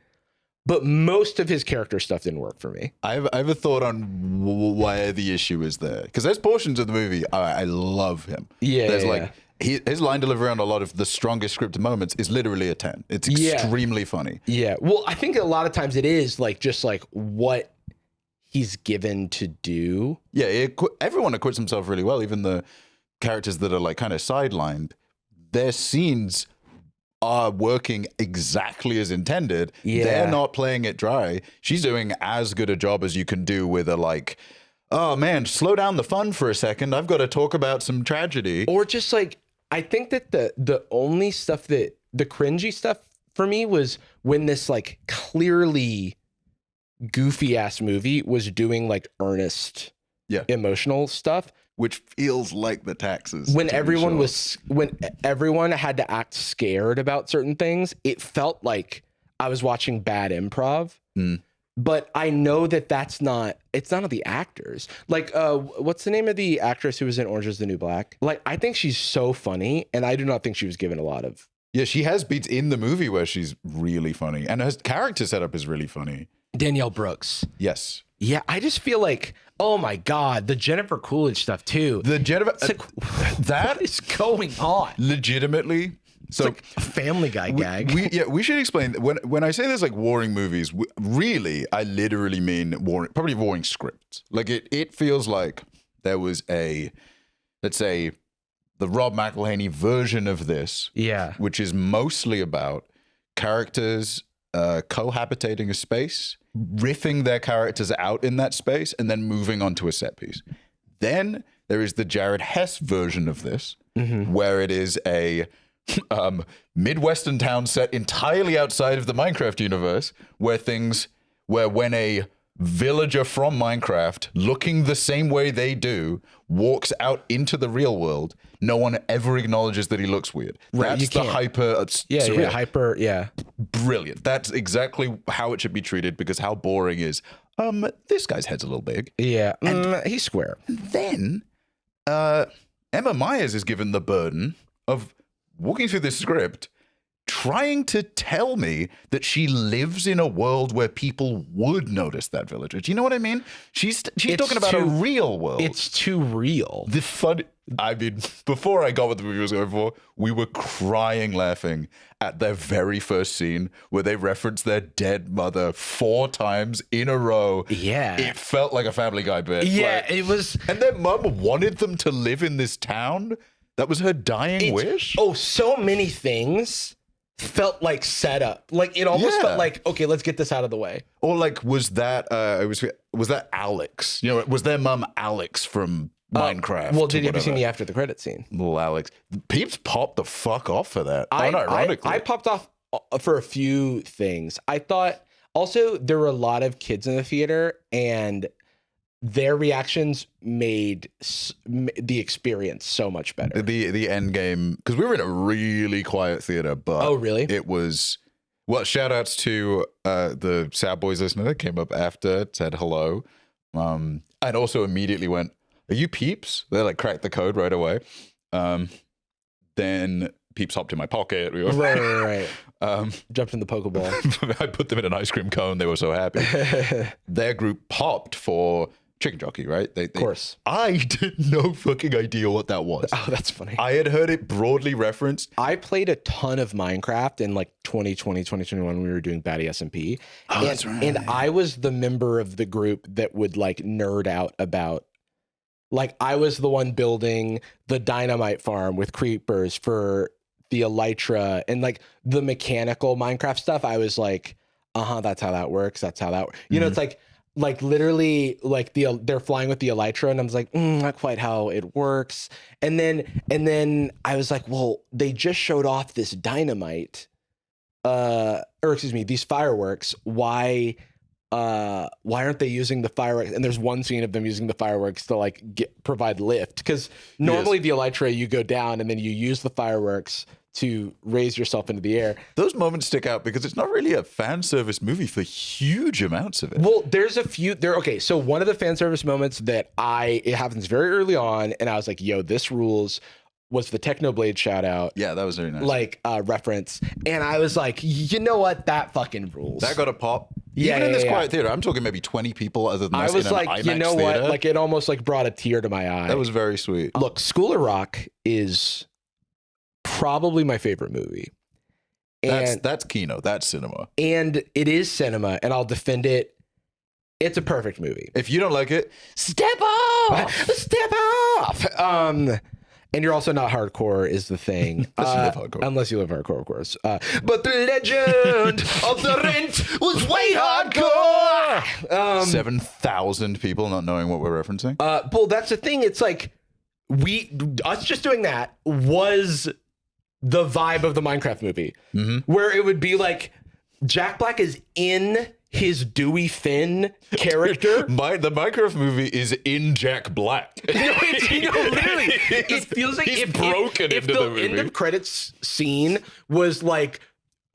but most of his character stuff didn't work for me. I have a thought on why the issue is there, because there's portions of the movie I love him. Yeah, there's like his line delivery on a lot of the strongest scripted moments is literally a 10. It's extremely funny. Yeah, well, I think a lot of times it is like just like what he's given to do. Yeah, everyone acquits himself really well, even the characters that are like kind of sidelined. Their scenes are working exactly as intended. Yeah. They're not playing it dry. She's doing as good a job as you can do with a like, oh man, slow down the fun for a second. I've got to talk about some tragedy. Or just like, I think that the only stuff that the cringy stuff for me was when this like clearly goofy ass movie was doing like earnest emotional stuff. Which feels like the taxes. When everyone had to act scared about certain things, it felt like I was watching bad improv. But I know that it's not the actors. Like, what's the name of the actress who was in Orange is the New Black? Like, I think she's so funny, and I do not think she was given a lot of. Yeah, she has beats in the movie where she's really funny, and her character setup is really funny. Danielle Brooks. Yes. Yeah, I just feel like, oh my God, the Jennifer Coolidge stuff too. The Jennifer, what is going on? Legitimately. So it's like a Family Guy gag. We should explain when I say there's like warring movies, really, I literally mean warring scripts. Like it feels like there was let's say the Rob McElhenney version of this. Yeah. Which is mostly about characters cohabitating a space, riffing their characters out in that space, and then moving on to a set piece. Then there is the Jared Hess version of this, where it is a Midwestern town set entirely outside of the Minecraft universe, where when a villager from Minecraft looking the same way they do walks out into the real world, no one ever acknowledges that he looks weird. Right, That's the hyper surreal. Yeah. Brilliant. That's exactly how it should be treated, because how boring is this guy's head's a little big. Yeah. He's square. Then Emma Myers is given the burden of walking through this script, trying to tell me that she lives in a world where people would notice that villager. Do you know what I mean? She's talking about a real world. It's too real. The fun. I mean, before I got what the movie was going for, we were crying laughing at their very first scene where they referenced their dead mother 4 times in a row. Yeah. It felt like a Family Guy bit. Yeah, it was. And their mum wanted them to live in this town. That was her dying wish. Oh, so many things felt like setup. Like it almost felt like, okay, let's get this out of the way. Or like, was that Alex? You know, was their mum Alex from Minecraft? Well, did you ever see the after the credit scene? Little Alex. Peeps popped the fuck off for that. Unironically. I popped off for a few things. I thought also there were a lot of kids in the theater, and their reactions made the experience so much better. The end game, because we were in a really quiet theater, but oh really? It was. Well, shout outs to the Sad Boys listener that came up after, said hello, and also immediately went, "Are you Peeps?" They like cracked the code right away. Then Peeps hopped in my pocket. We were, right. Jumped in the Pokeball. I put them in an ice cream cone. They were so happy. Their group popped for Chicken Jockey, right? Of course. I had no fucking idea what that was. Oh, that's funny. I had heard it broadly referenced. I played a ton of Minecraft in like 2020, 2021 when we were doing Batty SMP. Oh, that's right. And I was the member of the group that would like nerd out about, like I was the one building the dynamite farm with creepers for the Elytra and like the mechanical Minecraft stuff. I was like, that's how that works. That's how that works. You know, it's like literally like they're flying with the Elytra, and I was like, not quite how it works. And then I was like, well, they just showed off this dynamite, these fireworks. Why aren't they using the fireworks? And there's one scene of them using the fireworks to like provide lift, because normally the Elytra, you go down and then you use the fireworks to raise yourself into the air. Those moments stick out because it's not really a fan service movie for huge amounts of it. Well, there's a few there. Okay, so one of the fan service moments that it happens very early on, and I was like, yo, this rules, was the Technoblade shout out. Yeah, that was very nice. Like reference. And I was like, you know what? That fucking rules. That got a pop. Even in this quiet theater, I'm talking maybe 20 people other than us. I was in like, an IMAX you know theater. what? Like it almost like brought a tear to my eye. That was very sweet. Look, School of Rock is probably my favorite movie. And that's Kino. That's cinema. And it is cinema, and I'll defend it. It's a perfect movie. If you don't like it, step off! Step off! And you're also not hardcore is the thing. Unless you live hardcore. Unless you live hardcore, of course. But the legend of the rent was way hardcore! 7,000 people not knowing what we're referencing. Well, that's the thing. It's like, us just doing that was the vibe of the Minecraft movie. Where it would be like, Jack Black is in his Dewey Finn character. The Minecraft movie is in Jack Black. Literally, it feels like he's broken into the movie. End of credits scene was like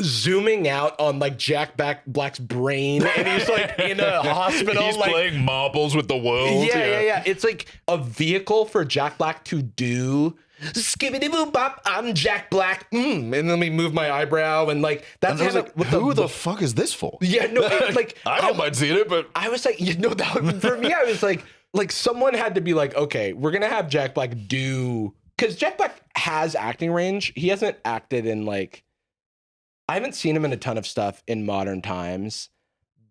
zooming out on like Jack Black's brain, and he's like in a hospital. He's like, playing marbles with the world. Yeah. It's like a vehicle for Jack Black to do skibbity boop bop, I'm Jack Black, and then we move my eyebrow, and like that's kind of like, who the fuck is this for? Yeah, no, like I don't mind seeing it, but I was like, that for me, I was like someone had to be like, okay, we're gonna have Jack Black do, because Jack Black has acting range. He hasn't acted in like, I haven't seen him in a ton of stuff in modern times,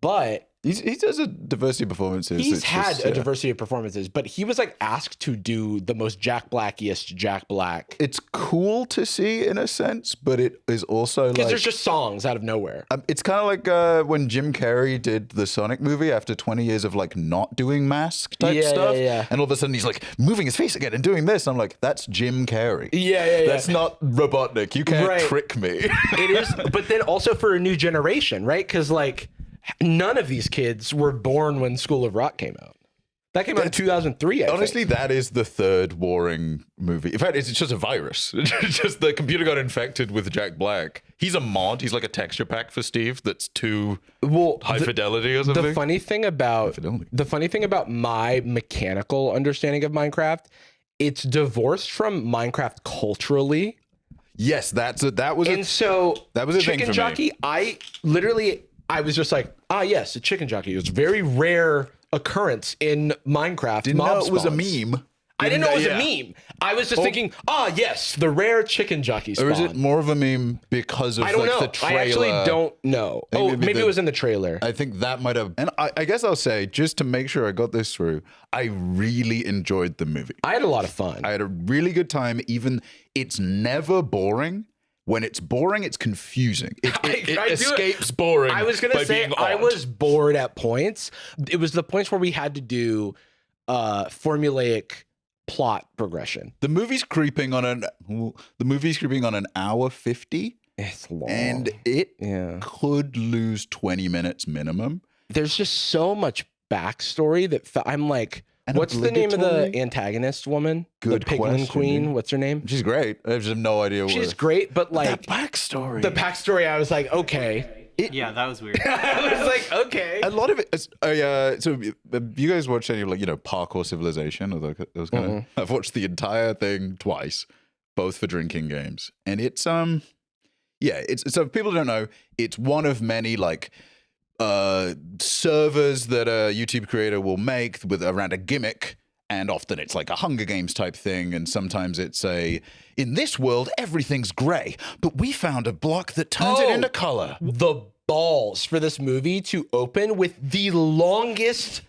but he does a diversity of performances. He's had a diversity of performances, but he was like asked to do the most Jack Blackiest Jack Black. It's cool to see in a sense, but it is also because like, there's just songs out of nowhere. It's kind of like when Jim Carrey did the Sonic movie after 20 years of like not doing mask type stuff. And all of a sudden he's like moving his face again and doing this. And I'm like, that's Jim Carrey. Yeah. That's not Robotnik. You can't trick me. It is, but then also for a new generation, right? Because like, none of these kids were born when School of Rock came out. That came out in 2003, I Honestly, think. that is the third warring movie. In fact, it's just a virus. It's just the computer got infected with Jack Black. He's a mod. He's like a texture pack for Steve that's too high fidelity or something. The funny thing about my mechanical understanding of Minecraft, it's divorced from Minecraft culturally. Yes, that was a Chicken thing for Jockey, me. I was just like, yes, a Chicken Jockey. It was a very rare occurrence in Minecraft. Didn't know it was a meme. I didn't know it was a meme. I was just thinking, yes, the rare Chicken Jockey spawn. Or is it more of a meme because of I don't know. the trailer? I actually don't know. Maybe it was in the trailer. I think that might have. And I guess I'll say, just to make sure I got this through, I really enjoyed the movie. I had a lot of fun. I had a really good time. Even it's never boring. When it's boring, it's confusing. It escapes boring. I was going to say, I was bored at points. It was the points where we had to do formulaic plot progression. The movie's creeping on an hour 50. It's long. And it could lose 20 minutes minimum. There's just so much backstory that I'm like, what's the name of the antagonist woman? Good the Piglin Queen. Dude. What's her name? She's great. I just have no idea. She's great, but like the backstory. I was like, okay. Yeah, that was weird. I was like, okay. A lot of it. So you guys watched any Parkour Civilization or those kind of? I've watched the entire thing twice, both for drinking games, and it's it's so if people don't know, it's one of many servers that a YouTube creator will make with around a gimmick, and often it's like a Hunger Games type thing, and sometimes it's in this world everything's gray, but we found a block that turns it into color. The balls for this movie to open with the longest.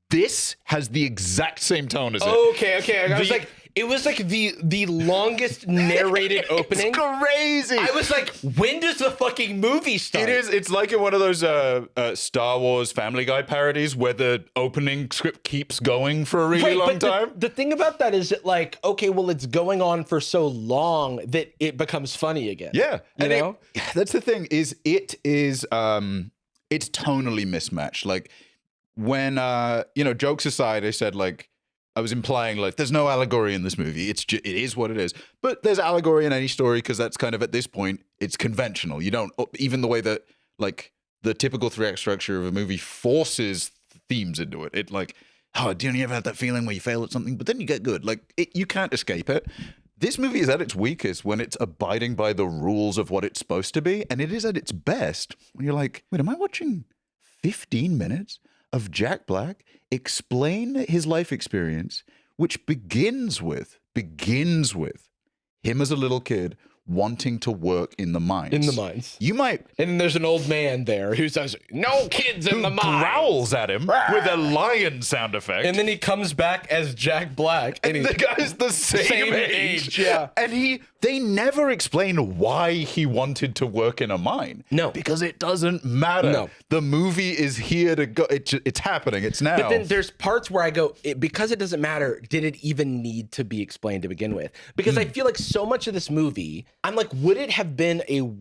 This has the exact same tone as it. Okay. I was like, it was like the longest narrated opening. It's crazy. I was like, when does the fucking movie start? It is. It's like in one of those Star Wars Family Guy parodies where the opening script keeps going for a really long time. The thing about that is that it's going on for so long that it becomes funny again. Yeah. You know? That's the thing is it's tonally mismatched. Like when, jokes aside, I said I was implying there's no allegory in this movie. It is what it is. But there's allegory in any story because that's kind of at this point it's conventional. You don't even the way that the typical 3-act structure of a movie forces themes into it. It do you ever have that feeling where you fail at something but then you get good? You can't escape it. This movie is at its weakest when it's abiding by the rules of what it's supposed to be, and it is at its best when you're like, wait, am I watching 15 minutes of Jack Black explain his life experience, which begins with him as a little kid wanting to work in the mines. You might. And then there's an old man there who says, "No kids in the mines." Growls at him with a lion sound effect. And then he comes back as Jack Black. And the guy's the same age. Yeah. And they never explain why he wanted to work in a mine. No. Because it doesn't matter. No. The movie is here to go. It's happening. It's now. But then there's parts where I go, because it doesn't matter, did it even need to be explained to begin with? Because I feel like so much of this movie, I'm like, would it have been a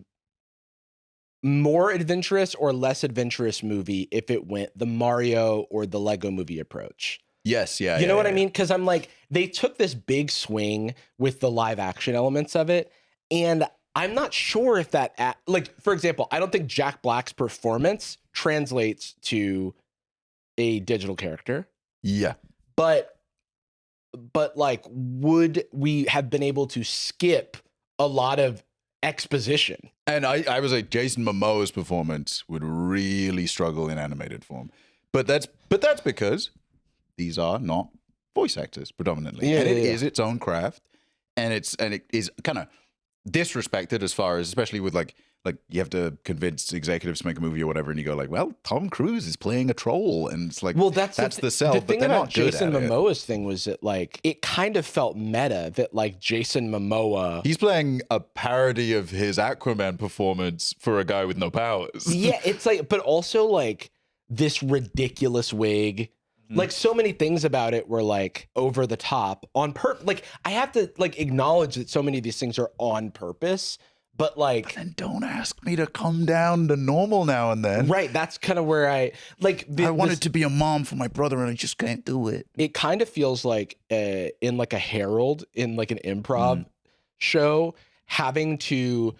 more adventurous or less adventurous movie if it went the Mario or the Lego movie approach? Yes, yeah. You know what I mean? Because I'm like, they took this big swing with the live action elements of it, and I'm not sure if that, for example, I don't think Jack Black's performance translates to a digital character. Yeah. But would we have been able to skip a lot of exposition? And I was like, Jason Momoa's performance would really struggle in animated form. But that's because these are not voice actors predominantly. Yeah, and it is its own craft. And it is kind of disrespected as far as, especially with like you have to convince executives to make a movie or whatever, and you go well, Tom Cruise is playing a troll, and it's like, well, that's the sell. The thing but about Jason Momoa's thing was that it kind of felt meta that Jason Momoa, he's playing a parody of his Aquaman performance for a guy with no powers. Yeah, it's but also this ridiculous wig. So many things about it were over the top on purpose. I have to acknowledge that so many of these things are on purpose, But like, And don't ask me to come down to normal now and then. right, that's kind of where I wanted to be a mom for my brother and I just can't do it. It kind of feels like in like a Herald, in like an improv show, having to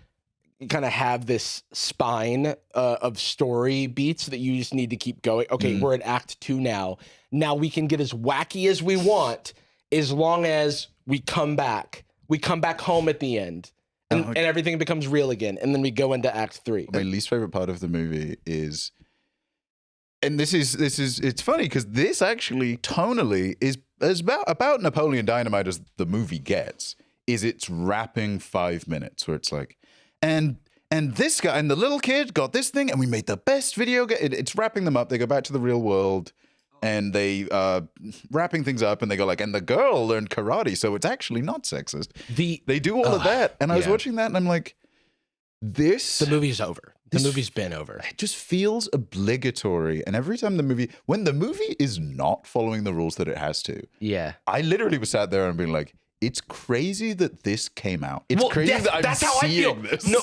kind of have this spine of story beats that you just need to keep going. Okay, we're at act 2 now. Now we can get as wacky as we want as long as we come back. We come back home at the end. And everything becomes real again. And then we go into act 3. My least favorite part of the movie is, and this is it's funny because this actually tonally is about Napoleon Dynamite as the movie gets, is it's wrapping 5 minutes where it's like, and this guy and the little kid got this thing and we made the best video game. It's wrapping them up. They go back to the real world and they wrapping things up and they go like, and the girl learned karate, so it's actually not sexist. They do all of that. And I was watching that and I'm like, the movie's over. The movie's been over. It just feels obligatory. And every time when the movie is not following the rules that it has to, I literally was sat there and being like, it's crazy that this came out. It's crazy that I'm seeing this. No,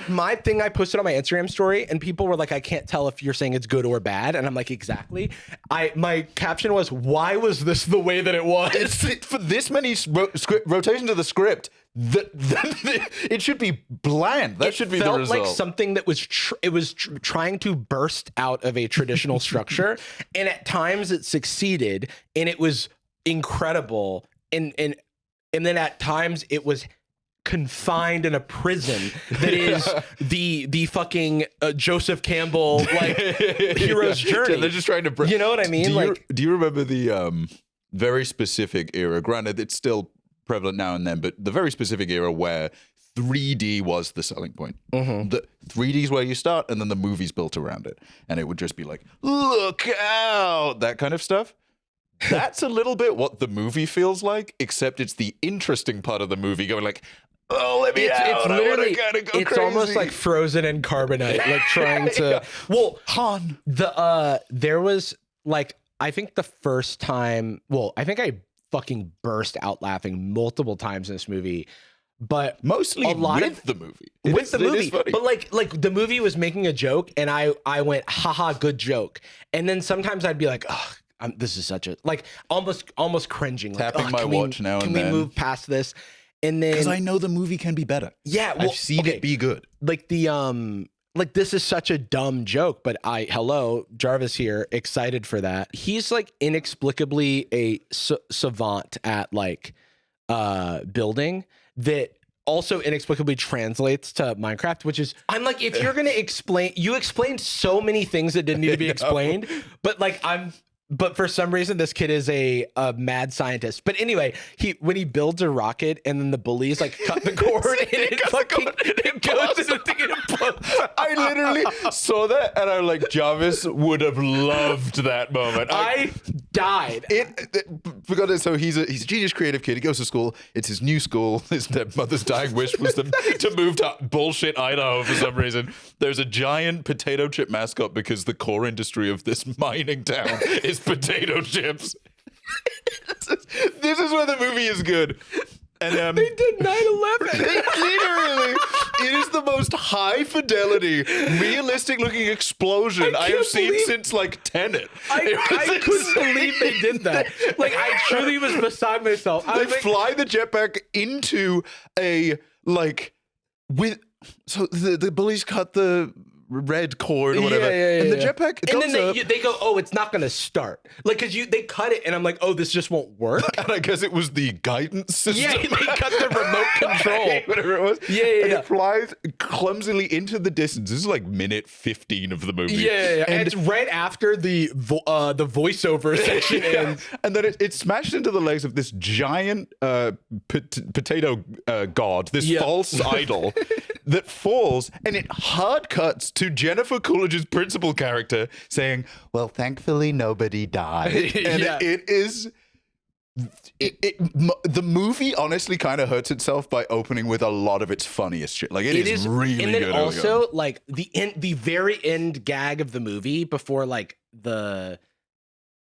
my thing, I posted on my Instagram story, and people were like, "I can't tell if you're saying it's good or bad," and I'm like, "Exactly." My caption was, "Why was this the way that it was?" For this many rotations of the script, it should be bland. That should be the result. It felt like something that was trying to burst out of a traditional structure, and at times it succeeded, and it was incredible, and then at times it was confined in a prison that is the fucking Joseph Campbell like hero's journey. They're just trying to you know what I mean? Do you remember the very specific era? Granted, it's still prevalent now and then, but the very specific era where 3D was the selling point. The 3D is where you start, and then the movie's built around it, and it would just be like, look out, that kind of stuff. That's a little bit what the movie feels like, except it's the interesting part of the movie going like, oh, let me out. It's literally, go it's crazy. almost like Frozen and Carbonite, like trying to. Well, Han. There was like, I think the first time. Well, I think I fucking burst out laughing multiple times in this movie, but mostly with the movie. With the movie, but like the movie was making a joke, and I went, haha, good joke, and then sometimes I'd be like, ugh. This is such a like almost cringing. Tapping like, my watch now and then. Can we move past this? And then because I know the movie can be better. Yeah, well, I've seen it be good. Like like this is such a dumb joke, but Jarvis here, excited for that. He's like inexplicably a savant at like building that also inexplicably translates to Minecraft, which is, I'm like, if you're gonna you explained so many things that didn't need to be explained, but for some reason, this kid is a mad scientist. But anyway, when he builds a rocket and then the bullies like cut the cord and it goes in the thing and it implodes. I literally saw that and I'm like, Jarvis would have loved that moment. I died. So he's a genius creative kid. He goes to school. It's his new school. His mother's dying wish was to move to bullshit Idaho for some reason. There's a giant potato chip mascot because the core industry of this mining town is potato chips. This is where the movie is good. And they did 9/11. Literally, it is the most high fidelity, realistic looking explosion I have seen since like Tenet. I couldn't believe they did that. Like I truly was beside myself. They fly the jetpack into a so the bullies cut the red cord or whatever, and the jetpack and then they go, oh, it's not gonna start, like, because they cut it and I'm like, oh, this just won't work. And I guess it was the guidance system. Yeah, they cut the remote control. Whatever it was. And it flies clumsily into the distance. This is like minute 15 of the movie. And it's right after the voiceover section ends. And then it smashed into the legs of this giant potato god, this false idol that falls, and it hard cuts to Jennifer Coolidge's principal character saying, well, thankfully nobody died. And it is... the movie honestly kind of hurts itself by opening with a lot of its funniest shit. Like it is really good. And then also like the very end gag of the movie before like the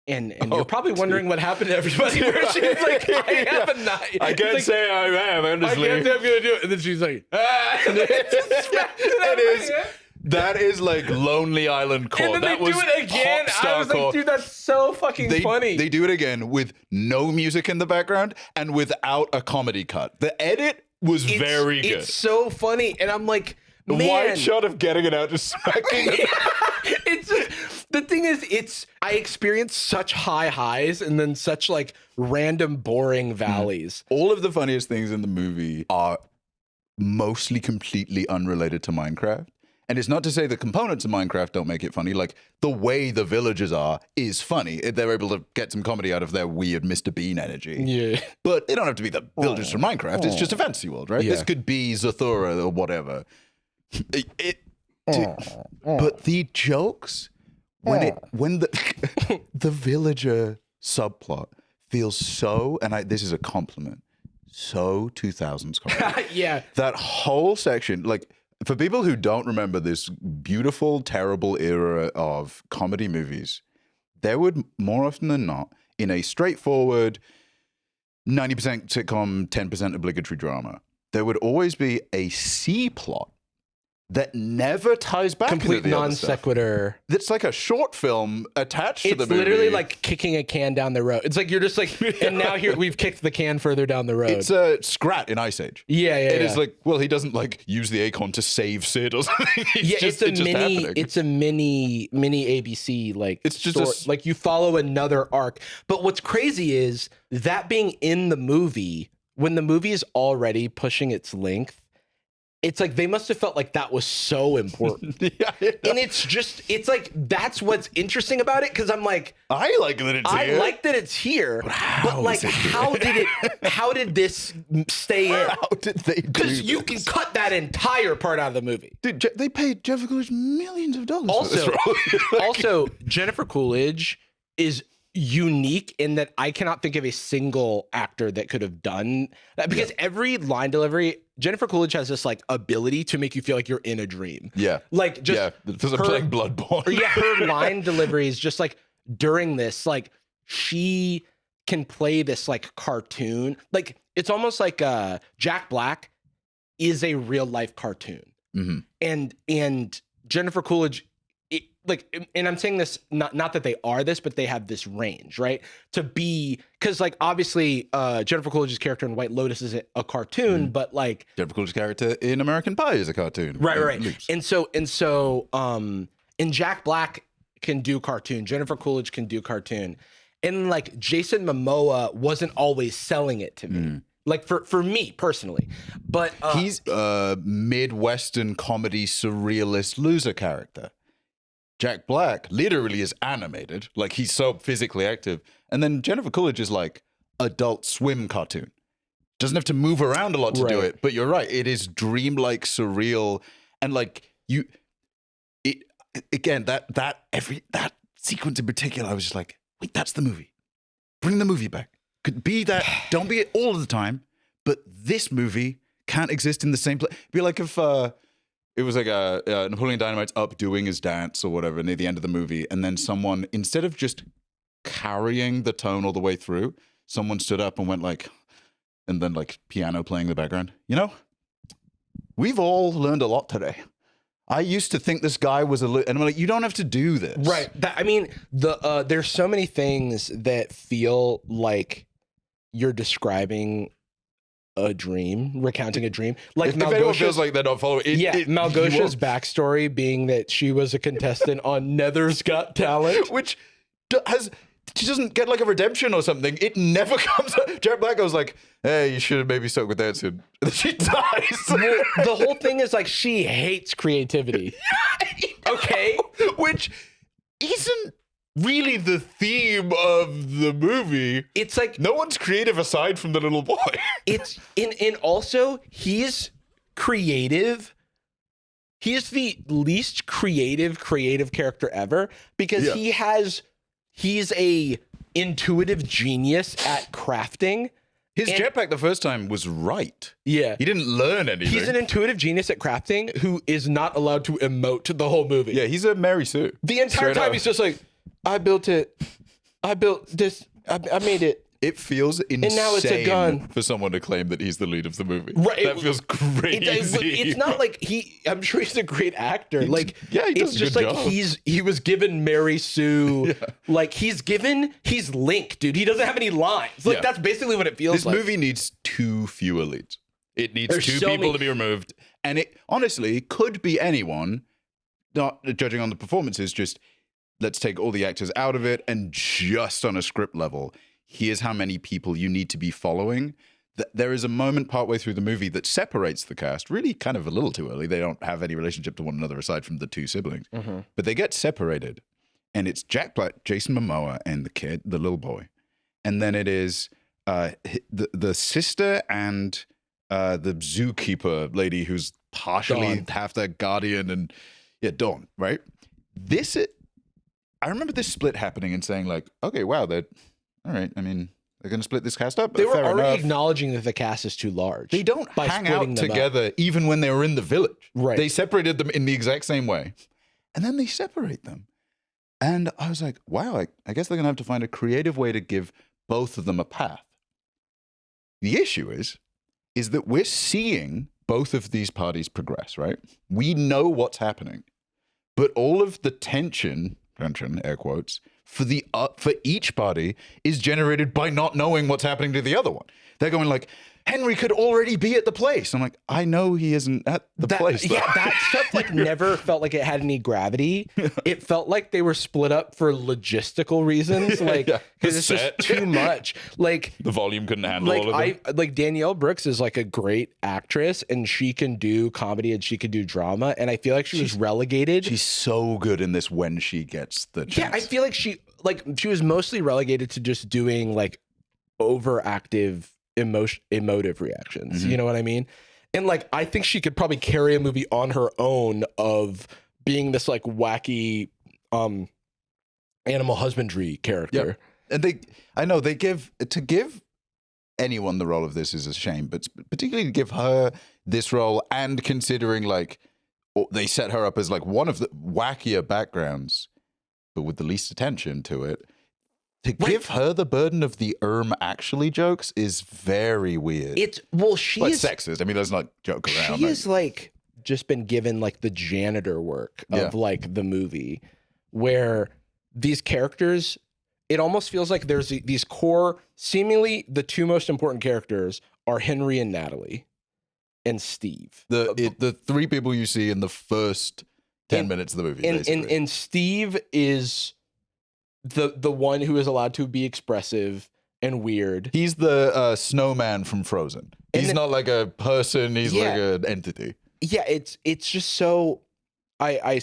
And you're probably wondering what happened to everybody. Where she's like, I have a knife. I can't like, say I am, honestly. I can't say I'm gonna do it. And then she's like, and then it is. That is like Lonely Island core. And then that they do it again. I was like, dude, that's so fucking funny. They do it again with no music in the background and without a comedy cut. The edit was very good. It's so funny, and I'm like, the wide shot of getting it out, just smacking it. It's just, the thing is, I experienced such high highs and then such like random boring valleys. All of the funniest things in the movie are mostly completely unrelated to Minecraft. And it's not to say the components of Minecraft don't make it funny. Like, the way the villagers are is funny. They're able to get some comedy out of their weird Mr. Bean energy. Yeah. But they don't have to be the villagers from Minecraft. It's just a fantasy world, right? Yeah. This could be Zathura or whatever. But the jokes, when the the villager subplot feels so, and this is a compliment, so 2000s comedy. Yeah. That whole section, like, for people who don't remember this beautiful, terrible era of comedy movies, there would, more often than not, in a straightforward 90% sitcom, 10% obligatory drama, there would always be a C plot that never ties back Complete into the non other stuff. sequitur. It's like a short film attached to the movie. It's literally like kicking a can down the road. It's like you're just like, and now here we've kicked the can further down the road. It's a Scrat in Ice Age. Yeah. It is like, well, he doesn't like use the acorn to save Sid or something. It's a mini ABC like it's just like you follow another arc. But what's crazy is that being in the movie when the movie is already pushing its length. It's like they must have felt like that was so important. Yeah. And it's like that's what's interesting about it, because I'm like, I like that it's here. I like that it's here, but like how did this stay in? How did they do this? Because you can cut that entire part out of the movie. Dude, they paid Jennifer Coolidge millions of dollars for this role. Also, Jennifer Coolidge is unique in that I cannot think of a single actor that could have done that, because every line delivery, Jennifer Coolidge has this like ability to make you feel like you're in a dream. Yeah. Like just because I'm playing Bloodborne. Her line delivery is just like during this, like she can play this like cartoon. Like it's almost like Jack Black is a real life cartoon. Mm-hmm. And Jennifer Coolidge, and I'm saying this not that they are this, but they have this range, right? To be, because like obviously Jennifer Coolidge's character in White Lotus is a cartoon, but like Jennifer Coolidge's character in American Pie is a cartoon, right. Loops. And so and Jack Black can do cartoon, Jennifer Coolidge can do cartoon, and like Jason Momoa wasn't always selling it to me. Like for me personally, but he's a Midwestern comedy surrealist loser character. Jack Black literally is animated, like he's so physically active. And then Jennifer Coolidge is like Adult Swim cartoon. Doesn't have to move around a lot to do it, but you're right. It is dreamlike, surreal, and like that sequence in particular, I was just like, wait, that's the movie. Bring the movie back. Could be that. Don't be it all of the time, but this movie can't exist in the same place. Be like if it was like Napoleon Dynamite's up doing his dance or whatever near the end of the movie, and then someone, instead of just carrying the tone all the way through, someone stood up and went like, and then like piano playing in the background. You know, we've all learned a lot today. I used to think this guy was and I'm like, you don't have to do this. Right. I mean, there's so many things that feel like you're describing a dream, recounting a dream. Like if anyone feels like they're not following it. Malgosha's backstory being that she was a contestant on Nether's Got Talent. Which she doesn't get like a redemption or something. It never comes up. Jack Black goes like, hey, you should have maybe stuck with that soon. And then she dies. The whole thing is like she hates creativity. Okay? Which isn't really the theme of the movie. It's like no one's creative aside from the little boy. It's and also he's creative. He is the least creative character ever, because he's a intuitive genius at crafting. His jetpack the first time was right. Yeah. He didn't learn anything. He's an intuitive genius at crafting who is not allowed to emote the whole movie. Yeah, he's a Mary Sue. The entire time he's just like, I built it. I built this. I made it. It feels insane now it's a gun. for someone to claim that he's the lead of the movie. Right. That feels crazy. It's not like I'm sure he's a great actor. Like, yeah, he does it's a just good like job. he was given Mary Sue. Yeah. Like he's Link, dude. He doesn't have any lines. Like that's basically what it feels this like. This movie needs two fewer leads. It needs There's two so people many... to be removed. And it honestly could be anyone, not judging on the performances, just let's take all the actors out of it and just on a script level, here's how many people you need to be following. There is a moment partway through the movie that separates the cast, really kind of a little too early. They don't have any relationship to one another aside from the two siblings. Mm-hmm. But they get separated. And it's Jack Black, Jason Momoa, and the little boy. And then it is the sister and the zookeeper lady who's partially Dawn. half their guardian and Dawn, right? I remember this split happening and saying like, okay, wow, all right. I mean, they're going to split this cast up. They were fair already enough. acknowledging that the cast is too large. They don't hang out together even when they were in the village. Right. They separated them in the exact same way. And then they separate them. And I was like, wow, I guess they're going to have to find a creative way to give both of them a path. The issue is that we're seeing both of these parties progress, right? We know what's happening. But all of the tension, air quotes, for each party is generated by not knowing what's happening to the other one. They're going like, Henry could already be at the place. I'm like, I know he isn't at the place. Though. Yeah, that stuff like never felt like it had any gravity. It felt like they were split up for logistical reasons, like because it's just too much. Like the volume couldn't handle all of it. Like Danielle Brooks is like a great actress, and she can do comedy and she can do drama. And I feel like she's relegated. She's so good in this when she gets the chance. Yeah, I feel like she was mostly relegated to just doing like overactive emotive reactions. Mm-hmm. You know what I mean? And like I think she could probably carry a movie on her own of being this like wacky animal husbandry character. Yep. And they give anyone the role of this is a shame, but particularly to give her this role, and considering like they set her up as like one of the wackier backgrounds but with the least attention to it. To give her the burden of the actually jokes is very weird. She's sexist. I mean, let's not joke around. She is like just been given like the janitor work of like the movie, where these characters, it almost feels like there's these core, seemingly the two most important characters are Henry and Natalie and Steve. The three people you see in the first 10 minutes of the movie. And Steve is the one who is allowed to be expressive and weird. He's the snowman from Frozen. He's not like a person. He's like an entity. Yeah, it's just so. I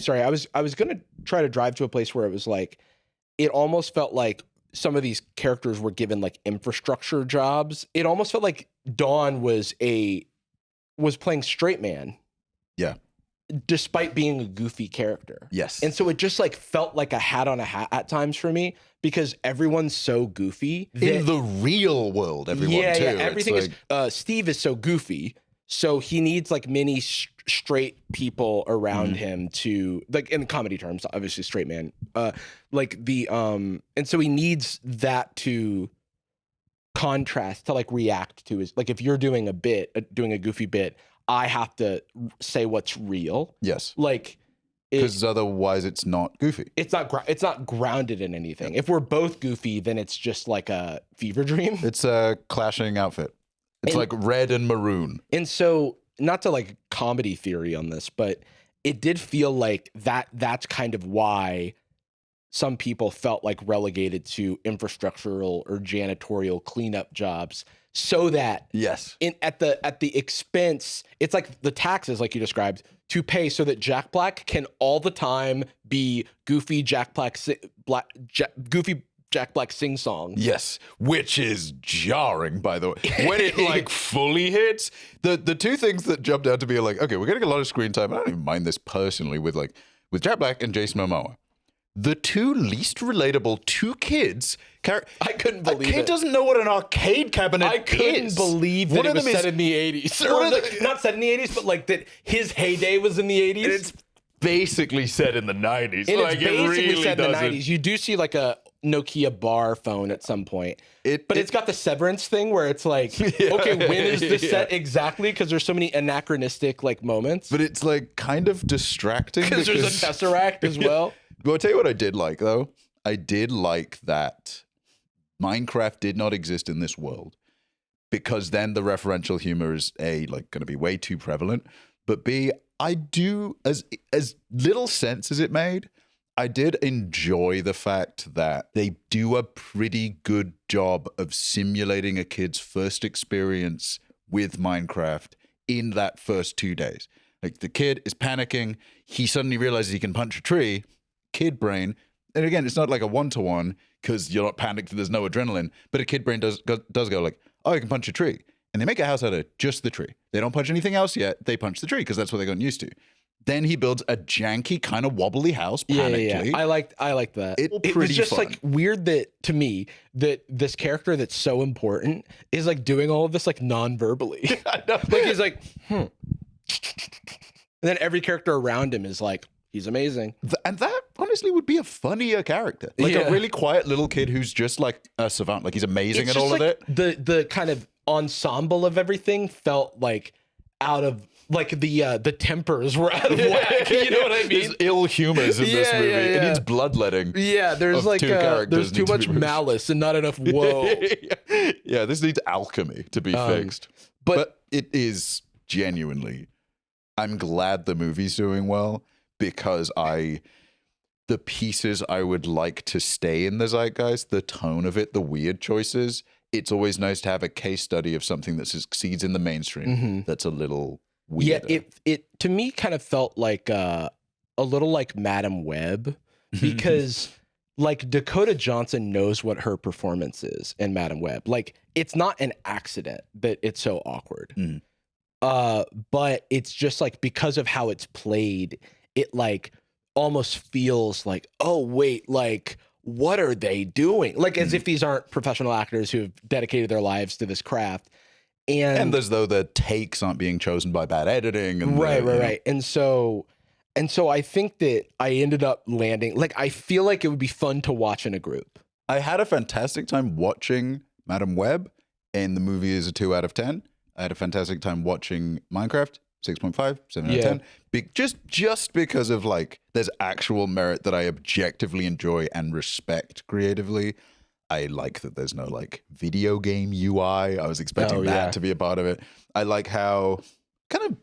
was gonna try to drive to a place where it was like, it almost felt like some of these characters were given like infrastructure jobs. It almost felt like Dawn was playing straight man. Yeah. Despite being a goofy character. Yes. And so it just like felt like a hat on a hat at times for me, because everyone's so goofy. In the real world, everyone too. Yeah, everything is Steve is so goofy. So he needs like many straight people around him to, like in comedy terms, obviously straight man. And so he needs that to contrast, to like react to his, like if you're doing a goofy bit, I have to say what's real. Yes. Like, because otherwise it's not goofy. It's not grounded in anything. If we're both goofy, then it's just like a fever dream. It's a clashing outfit. It's like red and maroon. And so, not to like comedy theory on this, but it did feel like that's kind of why some people felt like relegated to infrastructural or janitorial cleanup jobs, so that at the expense, it's like the taxes, like you described, to pay so that Jack Black can all the time be goofy Jack Black sing song. Yes, which is jarring, by the way. When it like fully hits, the two things that jumped out to me are like, okay, we're getting a lot of screen time. I don't even mind this personally with Jack Black and Jason Momoa. The two least relatable kids. I couldn't believe it. A kid doesn't know what an arcade cabinet is. I couldn't believe that it was set in the 80s. Not set in the 80s, but like that his heyday was in the 80s. And it's basically set in the 90s. And it's basically set in the 90s. You do see like a Nokia bar phone at some point. But it's got the Severance thing where it's like, Yeah, okay, when is the set exactly? Because there's so many anachronistic like moments. But it's like kind of distracting Because there's a Tesseract as well. Well, I'll tell you what I did like, though. I did like that Minecraft did not exist in this world, because then the referential humor is A, like going to be way too prevalent, but B, I do, as little sense as it made, I did enjoy the fact that they do a pretty good job of simulating a kid's first experience with Minecraft in that first 2 days. Like, the kid is panicking. He suddenly realizes he can punch a tree. Kid brain. And again, it's not like a one-to-one because you're not panicked and there's no adrenaline. But a kid brain does go like, oh, I can punch a tree. And they make a house out of just the tree. They don't punch anything else yet. They punch the tree because that's what they've gotten used to. Then he builds a janky, kind of wobbly house, panically. Yeah. I like that. It was just fun. like weird that, to me, that this character that's so important is like doing all of this like non-verbally. Like he's like, And then every character around him is like, he's amazing. And that honestly would be a funnier character. Like a really quiet little kid who's just like a savant. Like he's amazing at all of it. The kind of ensemble of everything felt like out of, like the tempers were out of whack. You know what I mean? There's ill humors in this movie. Yeah. It needs bloodletting. Yeah, there's like there's too much malice and not enough whoa. Yeah, this needs alchemy to be fixed. But it is genuinely, I'm glad the movie's doing well, because the pieces I would like to stay in the zeitgeist, the tone of it, the weird choices, it's always nice to have a case study of something that succeeds in the mainstream that's a little weirder. Yeah, it to me kind of felt like a little like Madam Web, because like Dakota Johnson knows what her performance is in Madam Web. Like, it's not an accident that it's so awkward. But it's just like, because of how it's played, it like almost feels like, oh wait, like what are they doing? Like as if these aren't professional actors who have dedicated their lives to this craft. And as though the takes aren't being chosen by bad editing. And right. And so I think that I ended up landing, like, I feel like it would be fun to watch in a group. I had a fantastic time watching Madam Web, and the movie is a 2 out of 10. I had a fantastic time watching Minecraft, 6.5, 7 out of 10. Just because of like, there's actual merit that I objectively enjoy and respect creatively. I like that there's no like video game UI. I was expecting that to be a part of it. I like how kind of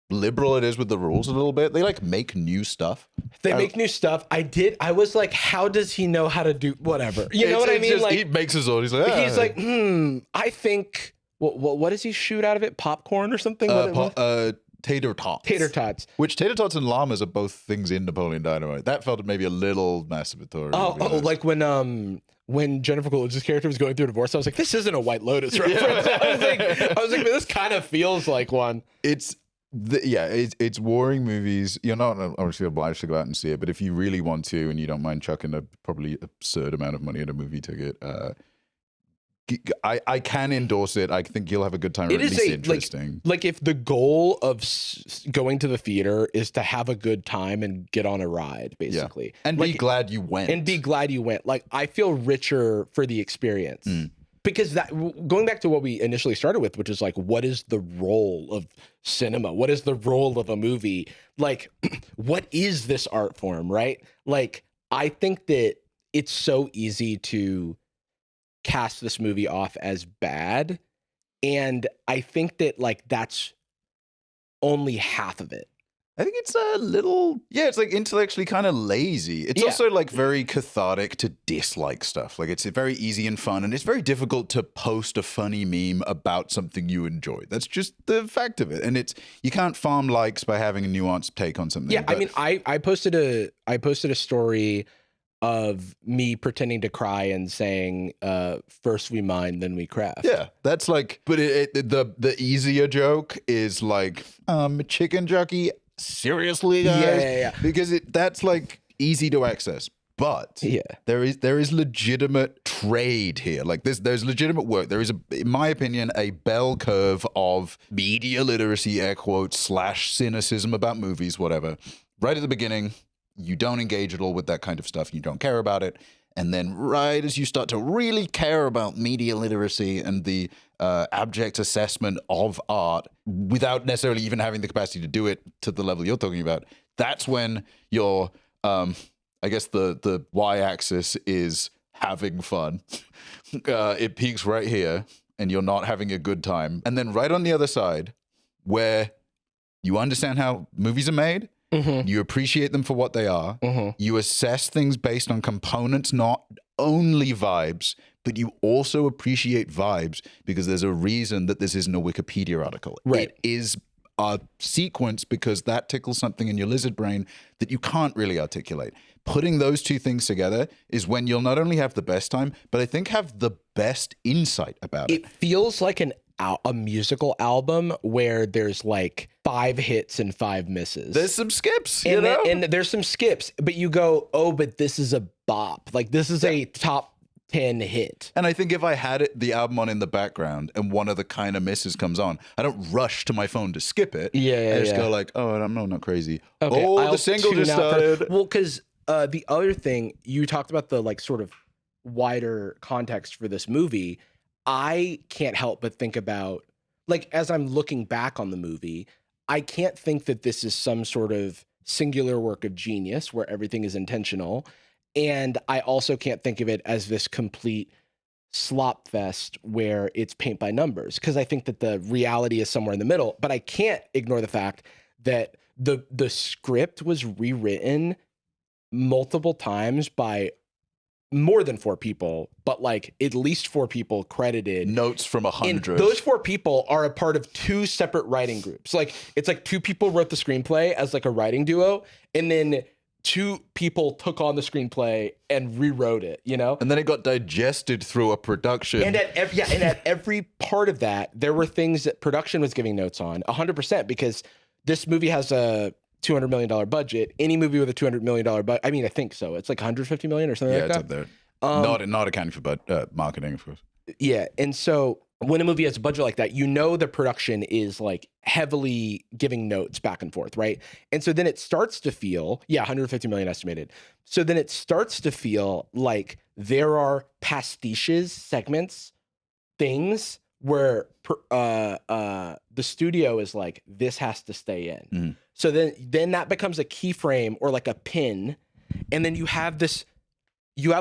liberal it is with the rules a little bit. They like make new stuff. They make new stuff. I was like, how does he know how to do whatever? You know what I mean? Just, like, he makes his own. He's like, he's like, I think, what does he shoot out of it? Popcorn or something? Tater tots. Tater tots. Which tater tots and llamas are both things in Napoleon Dynamite. That felt maybe a little masturbatory. Like when Jennifer Coolidge's character was going through a divorce, I was like, this isn't a White Lotus reference. I was like, this kind of feels like one. It's warring movies. You're not obviously obliged to go out and see it, but if you really want to and you don't mind chucking a probably absurd amount of money at a movie ticket, I can endorse it. I think you'll have a good time. It is interesting. Like if the goal of going to the theater is to have a good time and get on a ride, basically, and like, be glad you went. Like, I feel richer for the experience. Because that, going back to what we initially started with, which is like, what is the role of cinema? What is the role of a movie? Like, what is this art form, right? Like, I think that it's so easy to cast this movie off as bad. And I think that like, that's only half of it. I think it's a little, it's like intellectually kind of lazy. It's also like very cathartic to dislike stuff. Like it's very easy and fun, and it's very difficult to post a funny meme about something you enjoy. That's just the fact of it. And you can't farm likes by having a nuanced take on something. Yeah, I mean, I posted a story of me pretending to cry and saying, first we mine, then we craft. Yeah, that's like, but the easier joke is like, chicken jockey. Seriously, guys? Yeah. Because that's like easy to access. But there is legitimate trade here. Like there's legitimate work. There is, in my opinion, a bell curve of media literacy, air quotes, / cynicism about movies, whatever. Right at the beginning, you don't engage at all with that kind of stuff. You don't care about it. And then right as you start to really care about media literacy and the abject assessment of art without necessarily even having the capacity to do it to the level you're talking about, that's when your, I guess the y-axis is having fun. It peaks right here and you're not having a good time. And then right on the other side, where you understand how movies are made, you appreciate them for what they are, you assess things based on components, not only vibes, but you also appreciate vibes because there's a reason that this isn't a Wikipedia article. Right. It is a sequence because that tickles something in your lizard brain that you can't really articulate. Putting those two things together is when you'll not only have the best time, but I think have the best insight about it. It feels like a musical album where there's like 5 hits and 5 misses. There's some skips, and there's some skips, but you go, oh, but this is a bop. Like this is a top 10 hit. And I think if I had the album on in the background and one of the kind of misses comes on, I don't rush to my phone to skip it. I just go like, oh, I'm not crazy. Okay, the single just started. Well, because the other thing, you talked about the like sort of wider context for this movie. I can't help but think about, like, as I'm looking back on the movie, I can't think that this is some sort of singular work of genius where everything is intentional. And I also can't think of it as this complete slop fest where it's paint by numbers, because I think that the reality is somewhere in the middle. But I can't ignore the fact that the script was rewritten multiple times by more than 4 people, but like at least 4 people credited. Notes from 100. And those 4 people are a part of 2 separate writing groups. Like it's like 2 people wrote the screenplay as like a writing duo, and then 2 people took on the screenplay and rewrote it, you know? And then it got digested through a production. And at every part of that, there were things that production was giving notes on 100%, because this movie has a $200 million budget. Any movie with a $200 million budget, I mean, I think so. It's like 150 million or something like that. Yeah, it's up there. Not accounting for marketing, of course. Yeah. And so when a movie has a budget like that, you know the production is like heavily giving notes back and forth, right? And so then it starts to feel, 150 million estimated. So then it starts to feel like there are pastiches, segments, things where the studio is like, this has to stay in. So then that becomes a keyframe or like a pin, and then you have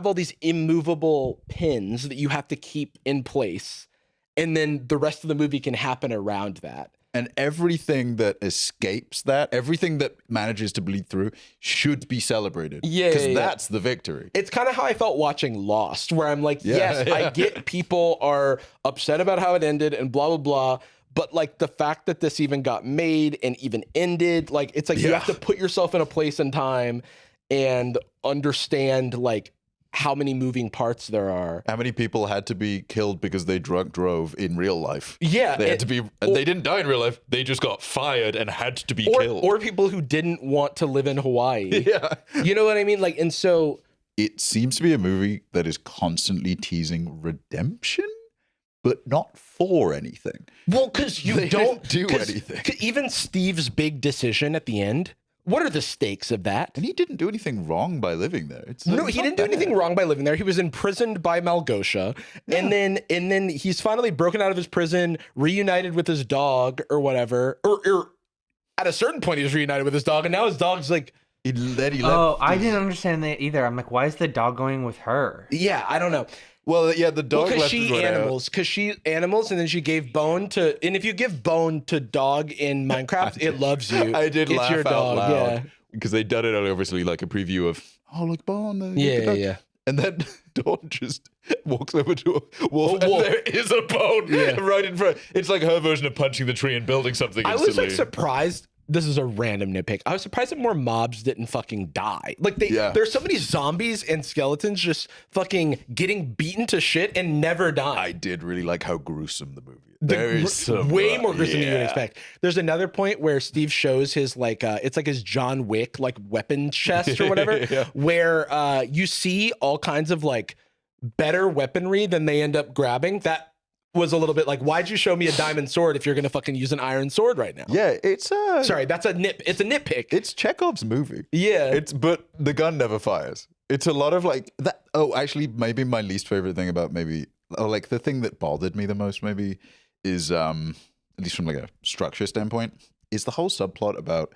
all these immovable pins that you have to keep in place. And then the rest of the movie can happen around that. And everything that escapes that, everything that manages to bleed through should be celebrated. Because that's the victory. It's kind of how I felt watching Lost, where I'm like, I get people are upset about how it ended and blah, blah, blah. But like the fact that this even got made and even ended, like it's like you have to put yourself in a place and time and understand like how many moving parts there are. How many people had to be killed because they drunk drove in real life? Yeah. They had to be, and they didn't die in real life. They just got fired and had to be killed. Or people who didn't want to live in Hawaii. Yeah. You know what I mean? Like, and so it seems to be a movie that is constantly teasing redemption, but not for anything. Well, because you don't do anything. Even Steve's big decision at the end, what are the stakes of that? And he didn't do anything wrong by living there. No, he didn't do anything wrong by living there. He was imprisoned by Malgosha, and then he's finally broken out of his prison, reunited with his dog or whatever. Or at a certain point, he was reunited with his dog, and now his dog's like. He let I didn't understand that either. I'm like, why is the dog going with her? Yeah, I don't know. Well, yeah, the dog left because she animals, and then she gave bone to. And if you give bone to dog in Minecraft, it loves you. I did laugh your out dog, loud because they done it obviously like a preview of look Bone. Yeah. And then Dawn just walks over to a wolf, and there is a bone right in front. It's like her version of punching the tree and building something instantly. I was like surprised. This is a random nitpick. I was surprised that more mobs didn't fucking die. Like there's so many zombies and skeletons just fucking getting beaten to shit and never die. I did really like how gruesome the movie is. There is some way more gruesome than you would expect. There's another point where Steve shows his like it's like his John Wick like weapon chest or whatever, where you see all kinds of like better weaponry than they end up grabbing. That was a little bit like, why'd you show me a diamond sword if you're gonna fucking use an iron sword right now? Yeah, it's sorry, it's a nitpick. It's Chekhov's movie. Yeah. But the gun never fires. It's a lot of like that. Oh, actually, maybe my least favorite thing about like the thing that bothered me the most maybe is, at least from like a structure standpoint, is the whole subplot about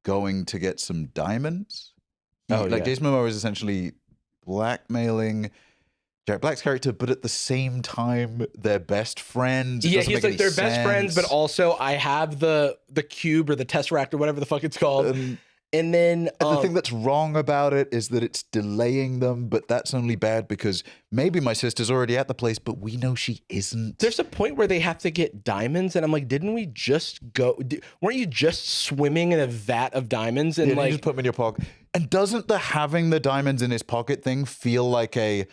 going to get some diamonds. Jason Momoa is essentially blackmailing Jack Black's character, but at the same time, they're best friends. Yeah, he's like, they're best friends, but also I have the cube or the tesseract or whatever the fuck it's called. And then the thing that's wrong about it is that it's delaying them, but that's only bad because maybe my sister's already at the place, but we know she isn't. There's a point where they have to get diamonds, and I'm like, didn't we just go? Weren't you just swimming in a vat of diamonds? And you just put them in your pocket. And doesn't the having the diamonds in his pocket thing feel like a,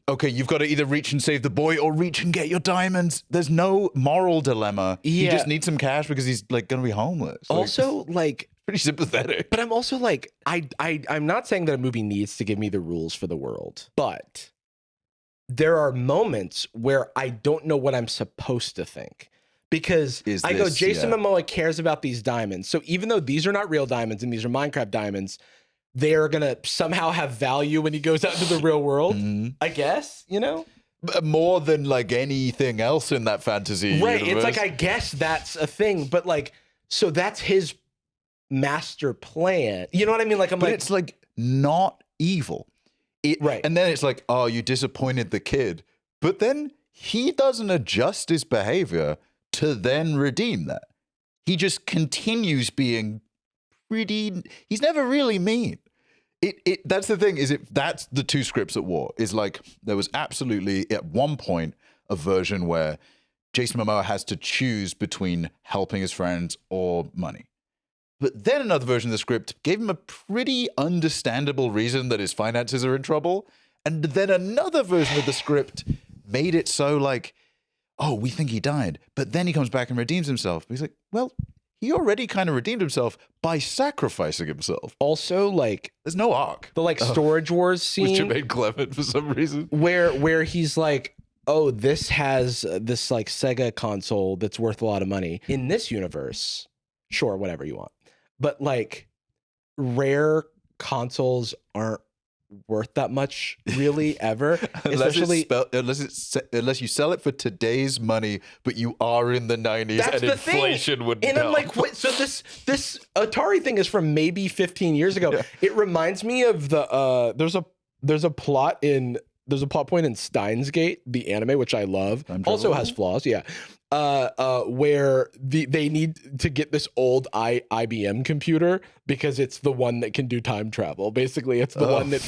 okay, you've got to either reach and save the boy or reach and get your diamonds? There's no moral dilemma. Yeah. He just needs some cash because he's like going to be homeless. Also, like pretty sympathetic. But I'm also like, I'm not saying that a movie needs to give me the rules for the world, but there are moments where I don't know what I'm supposed to think. Because Jason Momoa cares about these diamonds. So even though these are not real diamonds and these are Minecraft diamonds, they're going to somehow have value when he goes out into the real world, I guess, you know? More than like anything else in that fantasy Right. universe. It's like, I guess that's a thing. But like, so that's his master plan. You know what I mean? Like, but it's like not evil. Right. And then it's like, oh, you disappointed the kid. But then he doesn't adjust his behavior to then redeem that. He just continues being he's never really mean. That's the thing, is that's the two scripts at war. Is like, there was absolutely at one point a version where Jason Momoa has to choose between helping his friends or money. But then another version of the script gave him a pretty understandable reason that his finances are in trouble. And then another version of the script made it so like, oh, we think he died. But then he comes back and redeems himself. But he's like, well, he already kind of redeemed himself by sacrificing himself. Also, like, there's no arc. The like Storage Wars scene. With Jermaine Clement for some reason. Where he's like, oh, this has this like Sega console that's worth a lot of money. In this universe, sure, whatever you want. But like, rare consoles aren't worth that much really ever. unless you sell it for today's money, but you are in the 90s and inflation would and I'm like, wait, so this Atari thing is from maybe 15 years ago. Yeah. It reminds me of the there's a plot point in Steins Gate, the anime, which I love. Also has flaws, yeah. Where they need to get this old IBM computer because it's the one that can do time travel. Basically, it's the one that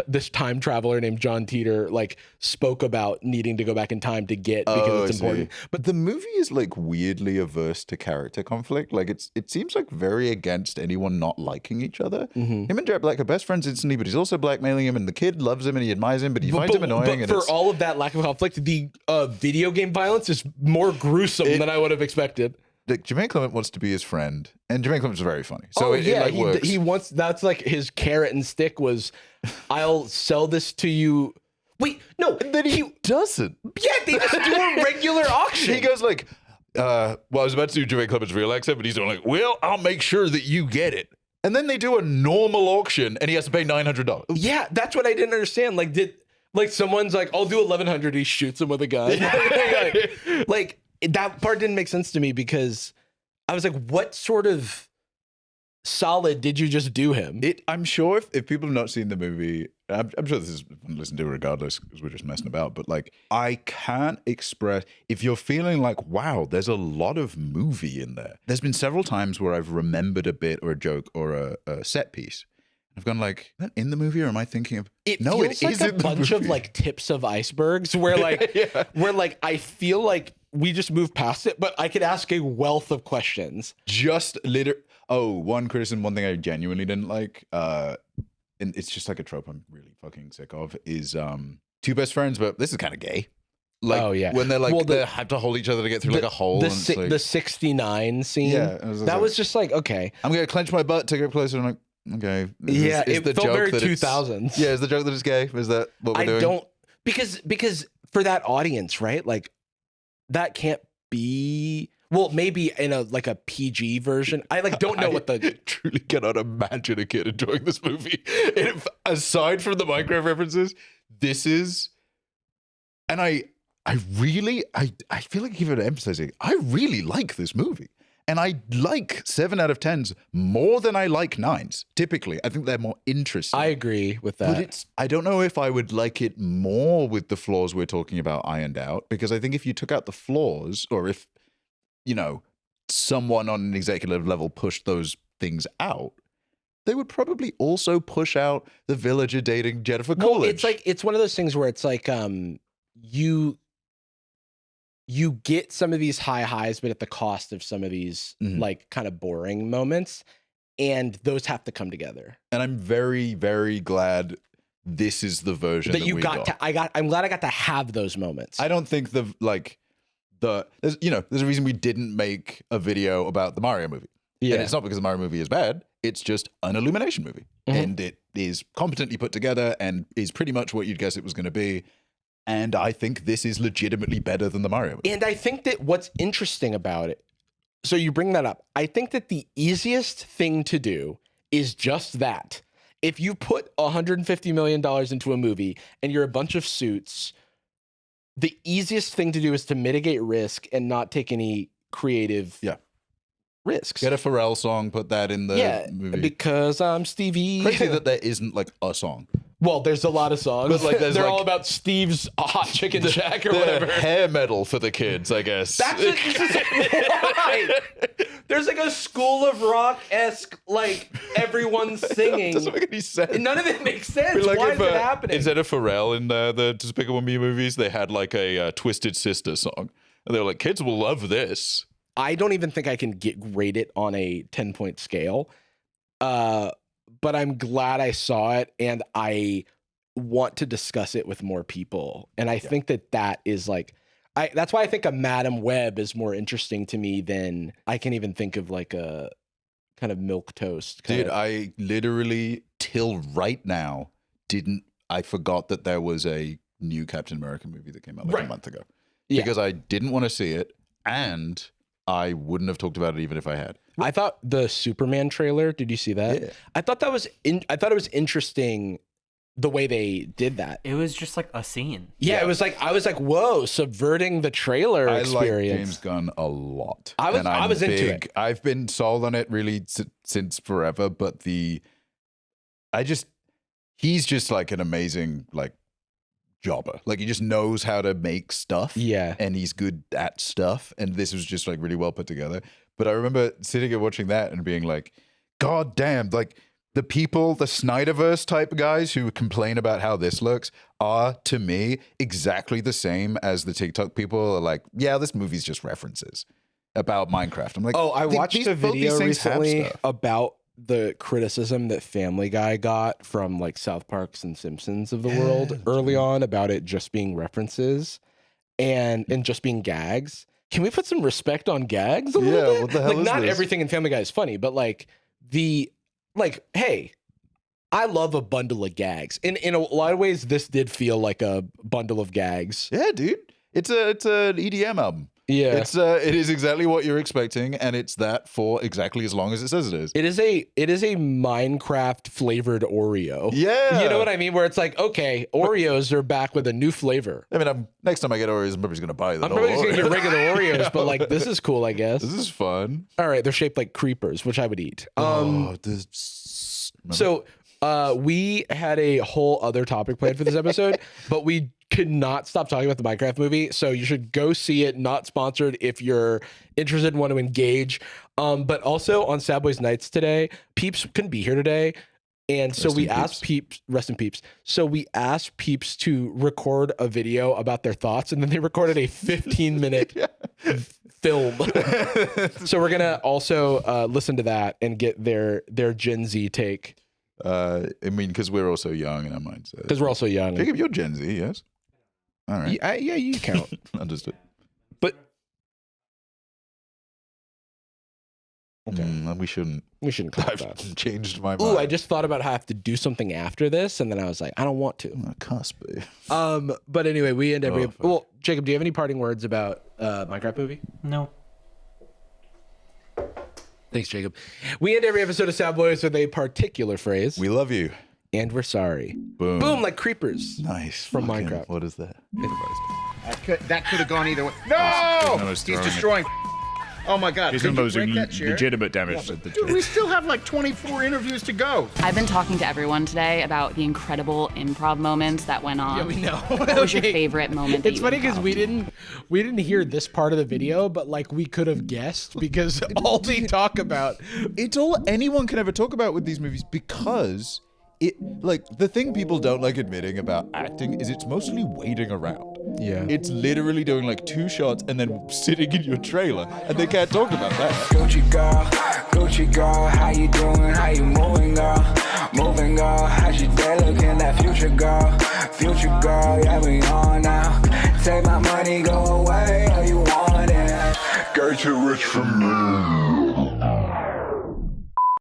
this time traveler named John Teeter like spoke about needing to go back in time to get because it's important. But the movie is like weirdly averse to character conflict. Like it seems like very against anyone not liking each other. Him and Jack Black are best friends instantly, but he's also blackmailing him, and the kid loves him and he admires him, but he finds him annoying. But for all of that lack of conflict, the video game violence is more gruesome than I would have expected. Like, Jermaine Clement wants to be his friend, and Jermaine Clement's very funny. So it works. He wants, that's like his carrot and stick was, I'll sell this to you. Wait, no. And then he doesn't. Yeah, they just do a regular auction. He goes like, well, I was about to do Jermaine Clement's real accent, but he's doing like, well, I'll make sure that you get it. And then they do a normal auction, and he has to pay $900. Yeah, that's what I didn't understand. Like, someone's like, I'll do $1,100. He shoots him with a gun. like that part didn't make sense to me because I was like, what sort of solid did you just do him? I'm sure if people have not seen the movie, I'm sure this is listened to regardless because we're just messing about, but like, I can't express, if you're feeling like, wow, there's a lot of movie in there. There's been several times where I've remembered a bit or a joke or a set piece. I've gone like, is that in the movie, or am I thinking of? It feels like a bunch of like tips of icebergs where like, where like I feel like we just moved past it, but I could ask a wealth of questions. One criticism, one thing I genuinely didn't like, and it's just like a trope I'm really fucking sick of, is two best friends, but this is kind of gay. Like, when they're like, they have to hold each other to get through like a hole. The 69 scene. Yeah, that was just like, okay. I'm gonna clench my butt to get closer. And I'm like, okay. It felt very 2000s. Yeah, is the joke that it's gay? Is that what we're doing? I don't, because for that audience, right? Like, that can't be, Well, maybe in a PG version. I don't know what the truly cannot imagine a kid enjoying this movie. Aside from the Minecraft references, this is, and I feel like even emphasizing, I really like this movie. And I like 7 out of 10s more than I like 9s. Typically, I think they're more interesting. I agree with that. But I don't know if I would like it more with the flaws we're talking about ironed out, because I think if you took out the flaws, or if, someone on an executive level pushed those things out, they would probably also push out the villager dating Jennifer Coolidge. Well, it's one of those things where it's like you get some of these high highs, but at the cost of some of these kind of boring moments, and those have to come together. And I'm very, very glad this is the version that you got. I'm glad I got to have those moments. I don't think there's a reason we didn't make a video about the Mario movie. Yeah. And it's not because the Mario movie is bad. It's just an Illumination movie. Mm-hmm. And it is competently put together and is pretty much what you'd guess it was going to be. And I think this is legitimately better than the Mario movie. And I think that what's interesting about it, so you bring that up, I think that the easiest thing to do is just that. If you put $150 million into a movie and you're a bunch of suits, the easiest thing to do is to mitigate risk and not take any creative risks. Get a Pharrell song, put that in the movie. Because I'm Stevie. Crazy that there isn't a song. Well, there's a lot of songs. But they're all about Steve's hot chicken shack or whatever. Hair metal for the kids, I guess. That's why. There's a School of Rock-esque, everyone singing. It doesn't make any sense. None of it makes sense. Why is it happening? Instead of Pharrell in the Despicable Me movies, they had a Twisted Sister song. And they were like, kids will love this. I don't even think I can rate it on a 10-point scale. But I'm glad I saw it, and I want to discuss it with more people. And I think that is that's why I think a Madam Web is more interesting to me than I can even think of a kind of milquetoast. Dude, I literally till right now I forgot that there was a new Captain America movie that came out a month ago. Yeah. Because I didn't want to see it, and I wouldn't have talked about it even if I had. I thought the Superman trailer, did you see that? Yeah. I thought it was interesting the way they did that. It was just a scene. Yeah, it was I was like, whoa, subverting the trailer experience. I like James Gunn a lot. I was into it. I've been sold on it really since forever, but he's just an amazing jobber. He just knows how to make stuff. Yeah. And he's good at stuff. And this was just really well put together. But I remember sitting and watching that and being like, God damn, the people, the Snyderverse type guys who complain about how this looks are, to me, exactly the same as the TikTok people are like, yeah, this movie's just references about Minecraft. I'm like, oh, I watched a video recently about the criticism that Family Guy got from South Parks and Simpsons of the world early on about it just being references and just being gags. Can we put some respect on gags a little bit? What the hell is not this? Everything in Family Guy is funny, but hey, I love a bundle of gags. In a lot of ways, this did feel like a bundle of gags. Yeah, dude. It's an EDM album. Yeah. It is exactly what you're expecting, and it's that for exactly as long as it says it is. It is a Minecraft flavored Oreo. Yeah. You know what I mean? Where it's okay, Oreos are back with a new flavor. I mean, next time I get Oreos, I'm probably just going to buy them. I'm probably just going to get regular Oreos, but this is cool, I guess. This is fun. All right, they're shaped like creepers, which I would eat. So we had a whole other topic planned for this episode, but we could not stop talking about the Minecraft movie. So you should go see it. Not sponsored if you're interested and want to engage. But also on Sad Boyz Nightz today, Peeps couldn't be here today. And so we asked Peeps, rest in Peeps. So we asked Peeps to record a video about their thoughts, and then they recorded a 15-minute film. So we're going to also listen to that and get their Gen Z take. I mean, because we're also young in our mindset. Because we're also young. Jacob, you're Gen Z, yes? All right. Yeah, you count. Understood. But okay, we shouldn't. We shouldn't call I've that. changed my mind. Ooh, I just thought about how I have to do something after this, and then I was like, I don't want to. Cusp. But anyway, we end every. Well, Jacob, do you have any parting words about Minecraft movie? No. Thanks, Jacob. We end every episode of Sad Boys with a particular phrase. We love you. And we're sorry. Boom. Boom, like creepers. Nice. From Minecraft. What is that? That could have gone either way. No! was He's throwing destroying. Oh my God. He's Could you imposing break that chair? legitimate damage to the Dude, we still have like 24 interviews to go. I've been talking to everyone today about the incredible improv moments that went on. Yeah, we know. What was your favorite moment? That It's you funny because improved? we didn't hear this part of the video, but like we could have guessed because all they talk about. It's all anyone can ever talk about with these movies because it, like, the thing people don't like admitting about acting is it's mostly waiting around. Yeah. It's literally doing like 2 shots and then sitting in your trailer, and they can't talk about that. Gucci girl, how you doing? How you moving, girl? Moving, girl. How's your day looking? That future girl, yeah, we on now. Take my money, go away, all you want it. Get you rich from me.